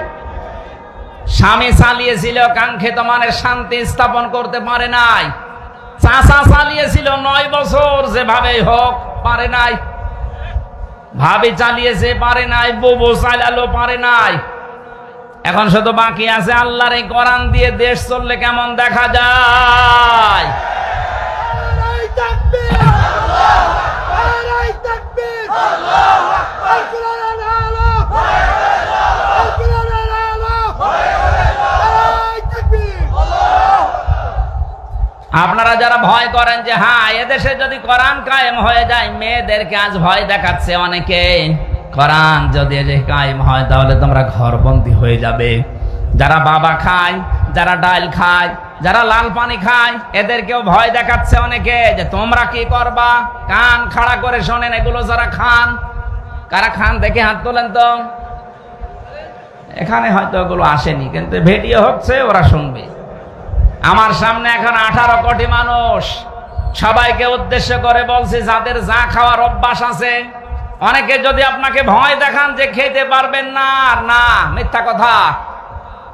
Speaker 1: স্বামী চালিয়েছিল কাঙ্ক্ষিত মানের শান্তি স্থাপন করতে পারে নাই, চাচা চালিয়েছিল 9 বছর যেভাবে হোক পারে নাই, ভাবি চালিয়েছে পারে নাই, বুবু চালালো পারে নাই। এখন শুধু বাকি আছে আল্লাহর এই কোরআন দিয়ে দেশ চললে কেমন দেখা যায়। আপনারা যারা ভয় করেন যে হ্যাঁ এদেশে যদি কোরআন কায়েম হয়ে যায়, মেয়েদেরকে আজ ভয় দেখাচ্ছে অনেকে, কোরআন যদি কায়েম হয় তাহলে তোমরা ঘরবন্দি হয়ে যাবে। যারা বাবা খায়, যারা ডাল খায়, যারা লাল পানি খায়, এদেরকেও ভয় দেখাচ্ছে অনেকে যে তোমরা কি করবা। কান খাড়া করে শোনেন এগুলো যারা খান। কারা খান দেখে হাত তোলেন তো। এখানে হয়তো ওগুলো আসেনি, কিন্তু ভিডিও হচ্ছে, ওরা শুনবে। আমার সামনে এখন 18 কোটি মানুষ, সবাইকে উদ্দেশ্য করে বলছি যাদের যা খাওয়ার অভ্যাস আছে, অনেকে যদি আপনাকে ভয় দেখান যে খেতে পারবেন না, আর না, মিথ্যা কথা।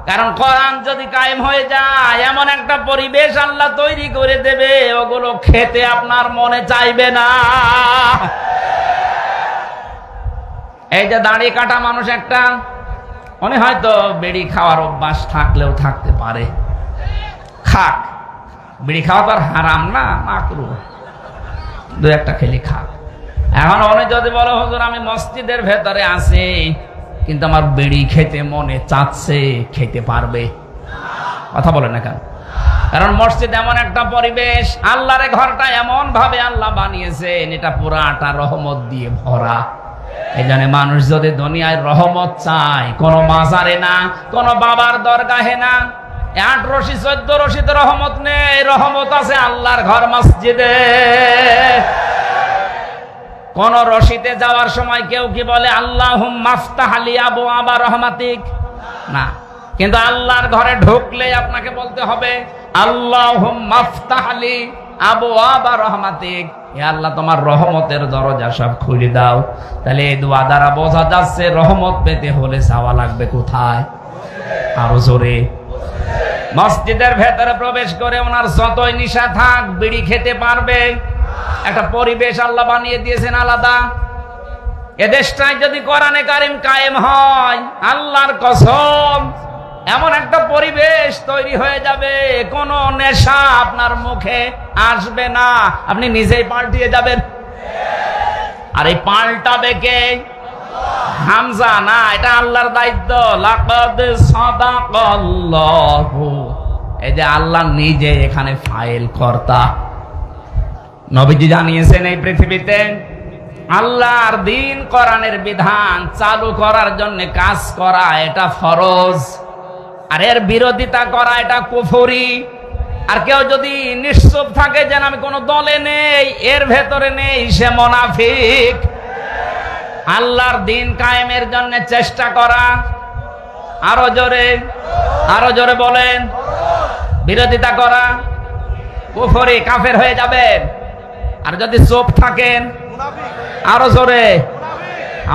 Speaker 1: কারণ কোরআন যদি কায়েম হয়ে যায় এমন একটা পরিবেশ আল্লাহ তৈরি করে দেবে, ওগুলো খেতে আপনার মনে চাইবে না। এই যে দাড়ি কাটা মানুষ একটা, উনি হয়তো বিড়ি খাওয়ার অভ্যাস থাকলেও থাকতে পারে, খাক, বিড়ি খাওয়া তো আর হারাম না, মাকরুহ, 2-1টা খেলে খাক। এখন উনি যদি বলে হুজুর আমি মসজিদের ভেতরে আছি কিন্তু আমার বিড়ি খেতে মনে চাচ্ছে, খেতে পারবে? কথা বলে না কেন? কারণ মসজিদ এমন একটা পরিবেশ, আল্লাহর ঘরটা এমন ভাবে আল্লাহ বানিয়েছেন, এটা পুরাটা রহমত দিয়ে ভরা। এই জন্য মানুষ যদি দুনিয়ায় রহমত চায়, কোন মাজারে না, কোন বাবার দরগাহে না, 8 রশি 14 রশিতে রহমত নেই, রহমত আছে আল্লাহর ঘর মসজিদে। কোন রশিতে যাওয়ার সময় কেউ কি বলে আল্লাহুম্মা আফতাহ লি আবওয়াবা রহমাতিক? না, কিন্তু আল্লাহর ঘরে ঢুকলে আপনাকে বলতে হবে আল্লাহুম্মা আফতাহ লি আবওয়াবা রহমাতিক, হে আল্লাহ তোমার রহমতের দরজা সব খুলে দাও। তাহলে এই দোয়া দ্বারা বোঝা যাচ্ছে রহমত পেতে হলে যাওয়া লাগবে কোথায়? আরো জোরে। মসজিদের ভেতরে প্রবেশ করে ওনার যতই নিশা থাক, বিড়ি খেতে পারবে। একটা পরিবেশ আল্লাহ বানিয়ে দিয়েছেন আলাদা। এদেশটায় যদি কোরআনে কারিম কায়েম হয়, আল্লাহর কসম এমন একটা পরিবেশ তৈরি হয়ে যাবে, কোন নেশা আপনার মুখে আসবে না, আপনি নিজেই পাল্টিয়ে যাবেন। আর এই পাল্টাবে কে? হামজা না, এটা আল্লাহর দায়িত্ব। লাকাদ সাদাকাল্লাহু, এই যে আল্লাহ নিজে এখানে ফাইল কর্তা। নবীজি জানিয়েছেন এই পৃথিবীতে আল্লাহর দ্বীন কোরআনের বিধান চালু করার জন্য কাজ করা এটা ফরজ, আর এর বিরোধিতা করা এটা কুফরি। আর কেউ যদি নিশ্চুপ থাকে যেন আমি কোন দলে নেই, এর ভেতরে নেই, সে মুনাফিক। আল্লাহর দ্বীন কায়েমের জন্য চেষ্টা করা, আরো জোরে, আরো জোরে বলেন, বিরোধিতা করা কুফরি, কাফের হয়ে যাবেন। আর যদি চুপ থাকেন, আরো জোরে,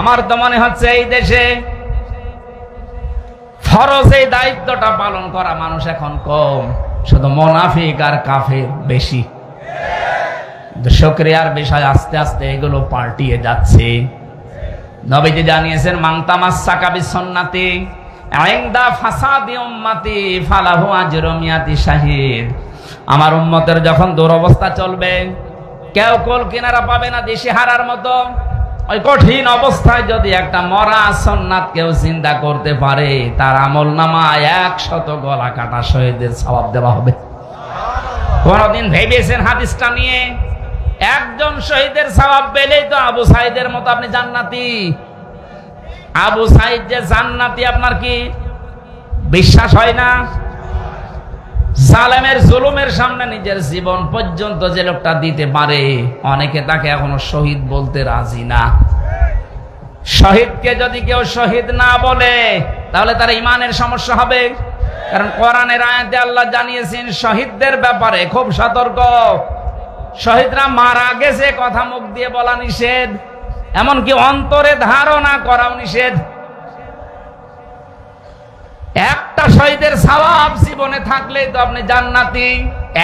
Speaker 1: আমার তো মনে হচ্ছে এই দেশে ফরজ এই দায়িত্বটা পালন করা মানুষ এখন কম, শুধু মুনাফিক আর কাফের বেশি। শুকরিয়ার বিষয়, আস্তে আস্তে এগুলো পাল্টিয়ে যাচ্ছে। নবীজি জানিয়েছেন মান তামাসসাকা বিসুন্নতি ইনদা ফাসাদি উম্মতি ফালাহু আজরু মিয়াতি শাহিদ। আমার উম্মতের যখন দুরবস্থা চলবে, কেউ কোল কিনারা পাবে না দিশেহারার মতো, ওই কঠিন অবস্থায় যদি একটা মরা সুন্নাত কেউ চিন্তা করতে পারে, তার আমলনামায় 100 গলা কাটা শহীদের সওয়াব দেওয়া হবে। কোনদিন ভেবেছেন হাদিসটা নিয়ে? একজন শহীদের সওয়াব পেলেই তো আবু সাইদের মতো আপনি জান্নাতি। আবু সাইদ যে জান্নাতি আপনার কি বিশ্বাস হয় না? জালেমের জুলুমের সামনে নিজের জীবন পর্যন্ত যে লোকটা দিতে পারে, অনেকে তাকে এখনো শহীদ বলতে রাজি না। শহীদকে যদি কেউ শহীদ না বলে তাহলে তার ইমানের সমস্যা হবে। কারণ কোরআনের আয়াতে আল্লাহ জানিয়েছেন শহীদদের ব্যাপারে খুব সতর্ক। শহীদরা মারা গেছে কথা মুখ দিয়ে বলা নিষেধ, এমনকি অন্তরে ধারণা করাও নিষেধ। একটা শহীদের সওয়াব জীবনে থাকলেই তো আপনি জান্নাতি।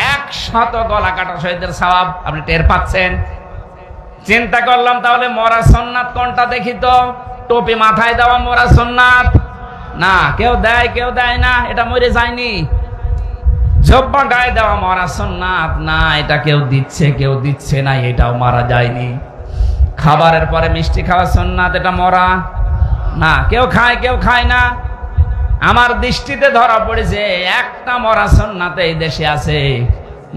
Speaker 1: 100 গলা কাটা শহীদের সওয়াব আপনি টের পাচ্ছেন। চিন্তা করলাম তাহলে মরা সুন্নাত কোনটা দেখি তো। টুপি মাথায় দেওয়া মরা সুন্নাত না, কেউ দেয় কেউ দেয় না, এটা মরে যায়নি। জব্বা গায়ে দেওয়া মরা সুন্নাত না, এটা কেউ দিচ্ছে কেউ দিচ্ছে না, এটাও মারা যায়নি। খাবারের পরে মিষ্টি খাওয়া সুন্নাত, এটা মরা না, কেউ খায় কেউ খায় না। আমার দৃষ্টিতে ধরা পড়েছে একটা মরা সুন্নাত এই দেশে আছে।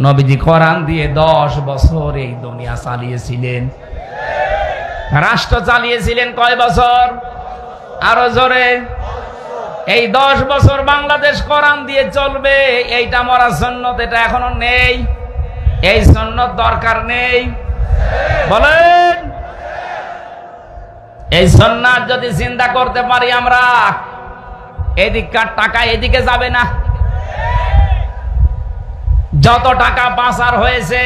Speaker 1: নবীজি কোরআন দিয়ে 10 বছর এই দুনিয়া চালিয়েছিলেন, রাষ্ট্র চালিয়েছিলেন। কয় বছর? আরো জোরে। এই 10 বছর বাংলাদেশ কোরআন দিয়ে চলবে, এইটা মরা সুন্নাত, এটা এখনো নেই। এই সুন্নাত দরকার নেই বলেন? এই সুন্নাত যদি চিন্তা করতে পারি আমরা, এদিককার টাকা এদিকে যাবে না। যত টাকা পাচার হয়েছে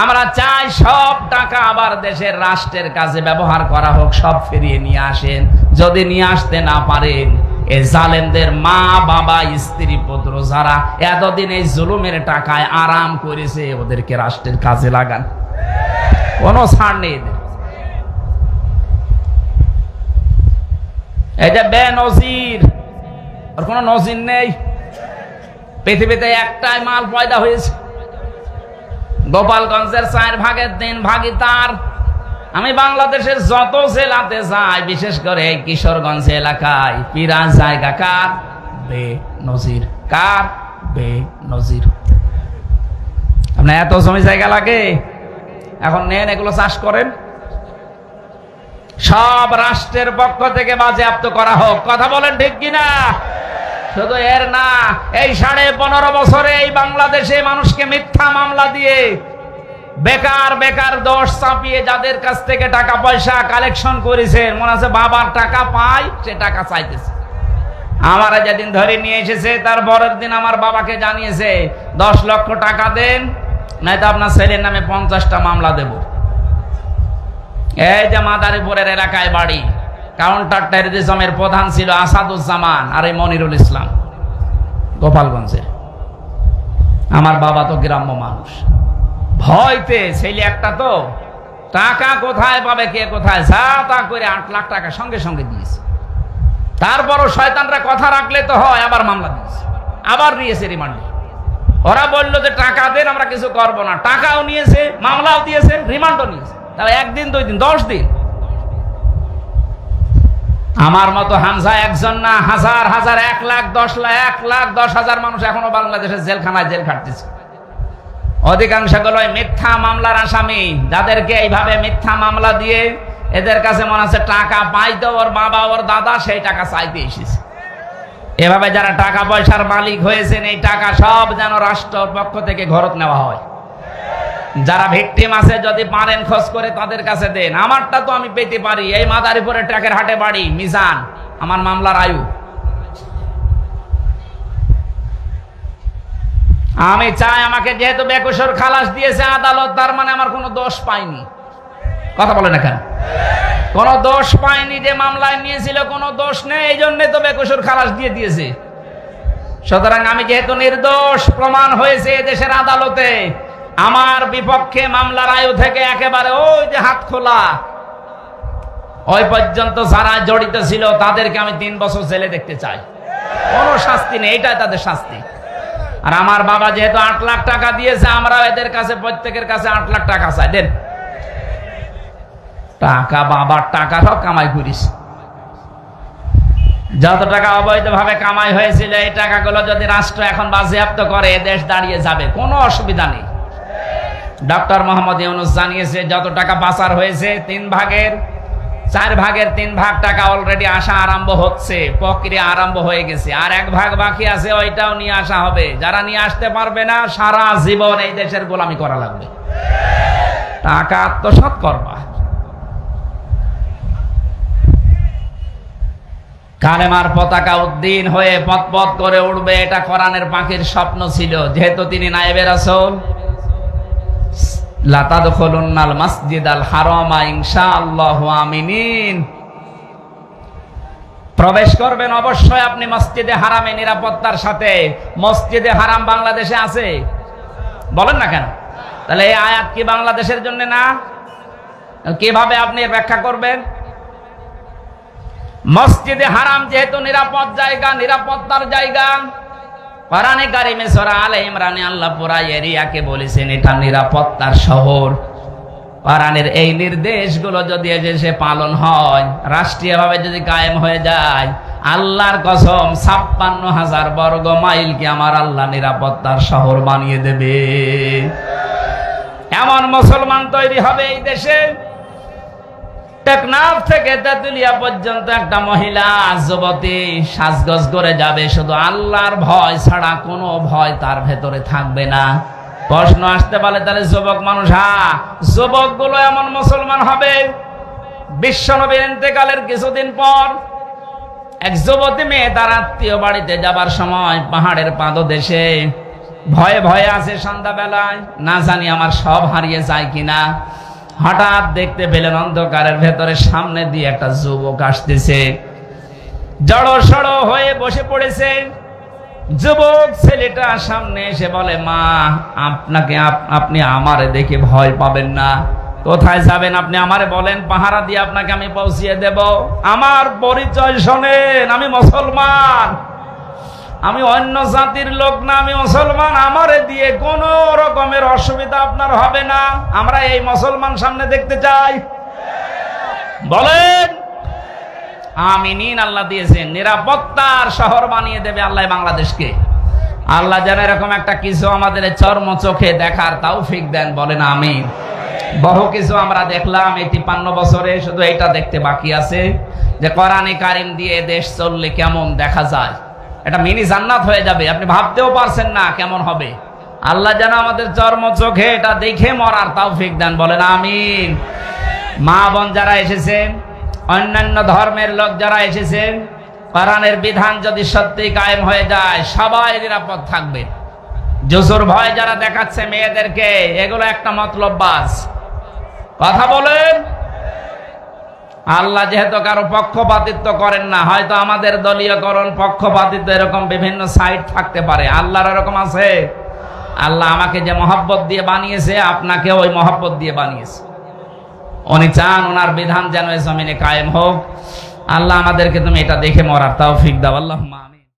Speaker 1: আমরা চাই সব টাকা আবার দেশের রাষ্ট্রের কাছে ব্যবহার করা হোক, সব ফিরিয়ে নিয়ে আসেন। যদি নিয়ে আসতে না পারেন, এই জালেমদের মা বাবা স্ত্রী পুত্র যারা এতদিন এই জুলুমের টাকায় আরাম করেছে, ওদেরকে রাষ্ট্রের কাজে লাগান, কোনো ছাড় নেই। এই যে বেনজির, আর কোন নজির নেই। পৃথিবীতে একটাই মাল পয়দা হয়েছে, গোপালগঞ্জের 4 ভাগের 3 ভাগই তার। আমি বাংলাদেশের যত জেলাতে যাই, বিশেষ করে এই কিশোরগঞ্জ এলাকায়, পিরাজ জায়গা কার? বেনজির। কার? বেনজির। আপনার এত জমি জায়গা লাগে, এখন নেন এগুলো চাষ করেন, সব রাষ্ট্রের পক্ষ থেকে বাজেয়াপ্ত করা হোক। কথা বলেন ঠিক কিনা? শুধু এর না, এই 15.5 বছরে এই বাংলাদেশে মানুষকে মিথ্যা মামলা দিয়ে বেকার বেকার দোষ চাপিয়ে যাদের কাছ থেকে টাকা পয়সা কালেকশন করেছেন, মনে আছে বাবার টাকা পায়, সে টাকা চাইতেছে। আমার যেদিন ধরে নিয়ে এসেছে তার পরের দিন আমার বাবাকে জানিয়েছে 10 লক্ষ টাকা দেন, নয়তো আপনার ছেলের নামে 50টা মামলা দেব। এই যে মাদারীপুরের এলাকায় বাড়ি, কাউন্টার টেররিজমের প্রধান ছিল আসাদুজ্জামান আর এই মনিরুল ইসলাম, গোপালগঞ্জের। আমার বাবা তো গ্রাম্য মানুষ, ভয়তে ছেলে একটা তো টাকা কোথায় পাবে, কে কোথায়, যা তা করে 8 লাখ টাকা সঙ্গে সঙ্গে দিয়েছে। তারপরও শয়তানরা কথা রাখলে তো হয়, আবার মামলা দিয়েছে, আবার নিয়েছে রিমান্ডে। ওরা বললো যে টাকা দেন, আমরা কিছু করবো না, টাকাও নিয়েছে, মামলাও দিয়েছে, রিমান্ডও নিয়েছে। তাহলে 1 দিন 2 দিন 10 দিন। আমার মতো হামজা একজন না, হাজার হাজার, 1 লাখ 10 লাখ, 1,10,000 মানুষ এখনো বাংলাদেশের জেলখানায় জেল খাটতেছে। অধিকাংশ গুলো মিথ্যা মামলার আসামি, যাদেরকে এইভাবে মিথ্যা মামলা দিয়ে এদের কাছে মনে আছে টাকা পাইতো ওর বাবা ওর দাদা, সেই টাকা চাইতে এসেছে। এভাবে যারা টাকা পয়সার মালিক হয়েছেন, এই টাকা সব যেন রাষ্ট্রের পক্ষ থেকে ঘরত নেওয়া হয়। যারা ভিকটিম আছে, যদি পারেন খোঁজ করে তাদের কাছে দেন। আমারটা তো আমি পেতে পারি, এই মাদারীপুরের ট্রাকের হাটে বাড়ি, মিজান আমার মামলার আয়ু। আমি চাই আমাকে যেহেতু বেকসুর খালাস দিয়েছে আদালত, তার মানে আমার কোনো দোষ পাইনি। কথা বলে না কেন? কোনো দোষ পাইনি, যে মামলায় নিয়েছিল কোনো দোষ নেই, এই জন্য তো বেকসুর খালাস দিয়ে দিয়েছে। সুতরাং আমি যেহেতু নির্দোষ প্রমাণ হয়েছে দেশের আদালতে, আমার বিপক্ষে মামলার আয়ু থেকে একেবারে ওই যে হাত খোলা, ওই পর্যন্ত যারা জড়িত ছিল তাদেরকে আমি 3 বছর জেলে দেখতে চাই। কোনো শাস্তি নেই, এটাই তাদের শাস্তি। আর আমার বাবা যেহেতু 8 লাখ টাকা দিয়েছে, আমরা এদের কাছে প্রত্যেকের কাছে 8 লাখ টাকা চাই, দেন। টাকা বাবার টাকা সব কামাই করিস, যত টাকা অবৈধভাবে কামাই হয়েছিল, এই টাকাগুলো যদি রাষ্ট্র এখন বাজেয়াপ্ত করে, দেশ দাঁড়িয়ে যাবে, কোনো অসুবিধা নেই। ডক্টর মোহাম্মদ ইউনূস জানিয়েছে যত টাকা পাচার হয়েছে 3 ভাগের 4 ভাগের 3 ভাগ টাকা অলরেডি আসা আরম্ভ হচ্ছে, প্রক্রিয়া আরম্ভ হয়ে গেছে। আর 1 ভাগ বাকি আছে, ওইটাও নিয়ে আসা হবে। যারা নিয়ে আসতে পারবে না, সারা জীবন এই দেশের গোলামি করা লাগবে। টাকা আত্মসাৎ করবা। কালেমার পতাকা উদ্দিন হয়ে পথ পথ করে উঠবে, এটা কোরআনের পাখির স্বপ্ন ছিল। যেহেতু তিনি নায়েবে রাসূল, লা তাদখুলুন্নাল মাসজিদাল হারামা ইনশাআল্লাহু আমিনিন। প্রবেশ করবেন অবশ্যই আপনি মসজিদে হারামে নিরাপত্তার সাথে। মসজিদে হারাম বাংলাদেশে আছে? বলেন না কেন? তাহলে এই আয়াত কি বাংলাদেশের জন্য না? কিভাবে আপনি এর ব্যাখ্যা করবেন? মসজিদে হারাম যেহেতু নিরাপদ জায়গা, নিরাপত্তার জায়গা, কোরআনে কারিমে সূরা আলে ইমরানে আল্লাহ পুরা এরিয়াকে বলেছেন এটা নিরাপত্তার শহর। কোরআনের এই নির্দেশগুলো যদি এসে পালন হয়, রাষ্ট্রীয়ভাবে যদি কায়েম হয়ে যায়, আল্লাহর কসম ৫৬,০০০ বর্গ মাইলকে আমার আল্লাহ নিরাপত্তার শহর বানিয়ে দেবে। এমন মুসলমান তৈরি হবে এই দেশে। টেকনাফ থেকে তেতুলিয়া পর্যন্ত একটা মহিলা যুবতী সাজগোজ করে যাবে, শুধু আল্লাহর ভয় ছাড়া কোনো ভয় তার ভেতরে থাকবে না। প্রশ্ন আসতে পারে তাহলে যুবক মানুষ, হ্যাঁ যুবক গুলো এমন মুসলমান হবে। বিশ্বনবীর ইন্তেকালের কিছুদিন পর এক যুবতী মেয়ে তার আত্মীয় বাড়িতে যাবার সময় পাহাড়ের পাদদেশে ভয়ে ভয়ে আছে। সন্ধ্যাবেলায় না জানি আমার সব হারিয়ে যায় কিনা, হঠাৎ দেখতে পেলেন অন্ধকারের ভেতরে সামনে দিয়ে একটা যুবক আসতেছে, জড়ো সড়ো হয়ে বসে পড়েছে। যুবক ছেলেটা সামনে এসে বলে, মা আপনি আমারে দেখে ভয় পাবেন না। কোথায় যাবেন আপনি আমারে বলেন, পাহারা দিয়ে আপনাকে আমি পৌঁছিয়ে দেব। আমার পরিচয় শোনেন, আমি মুসলমান, আমি অন্য জাতির লোক না, আমি মুসলমান। আমারে দিয়ে কোন রকমের অসুবিধা আপনার হবে না। আমরা এই মুসলমান সামনে দেখতে চাই, বলেন আমিন। আল্লাহ দিয়েছেন নিরাপত্তার শহর বানিয়ে দেবে আল্লাহ বাংলাদেশকে। আল্লাহ যেন এরকম একটা কিছু আমাদের চর্ম চোখে দেখার তৌফিক দেন, বলেন আমিন। বহু কিছু আমরা দেখলাম এই ৫৩ বছরে, শুধু এটা দেখতে বাকি আছে যে কোরআনে কারিম দিয়ে দেশ চললে কেমন দেখা যায়। এটা মিনি জান্নাত হয়ে যাবে, আপনি ভাবতেও পারছেন না কেমন হবে। আল্লাহ যেন আমাদের চর্ম চোখে এটা দেখে মরার তৌফিক দেন, বলেন আমিন। মা বোন যারা এসেছেন, অন্যান্য ধর্মের লোক যারা এসেছেন, কোরআনের বিধান যদি সত্যি কায়েম হয়ে যায় সবাই নিরাপদ থাকবে। জোসর ভয় যারা দেখাচ্ছে মেয়েদেরকে, এগুলো একটা মতলববাজ কথা। বলেন আল্লাহ যেহেতু কারো পক্ষপাতিত্ব করেন না, হয়তো আমাদের দলীয়করণ পক্ষপাতিত্ব এরকম বিভিন্ন সাইড থাকতে পারে, আল্লাহর এরকম আছে? আল্লাহ আমাকে যে মহব্বত দিয়ে বানিয়েছে আপনাকে ওই মহব্বত দিয়ে বানিয়েছে। উনি চান ওনার বিধান যেন এই জমিনে কায়েম হোক। আল্লাহ আমাদেরকে তুমি এটা দেখে মরার তৌফিক দাও, আল্লাহুম্মা আমিন।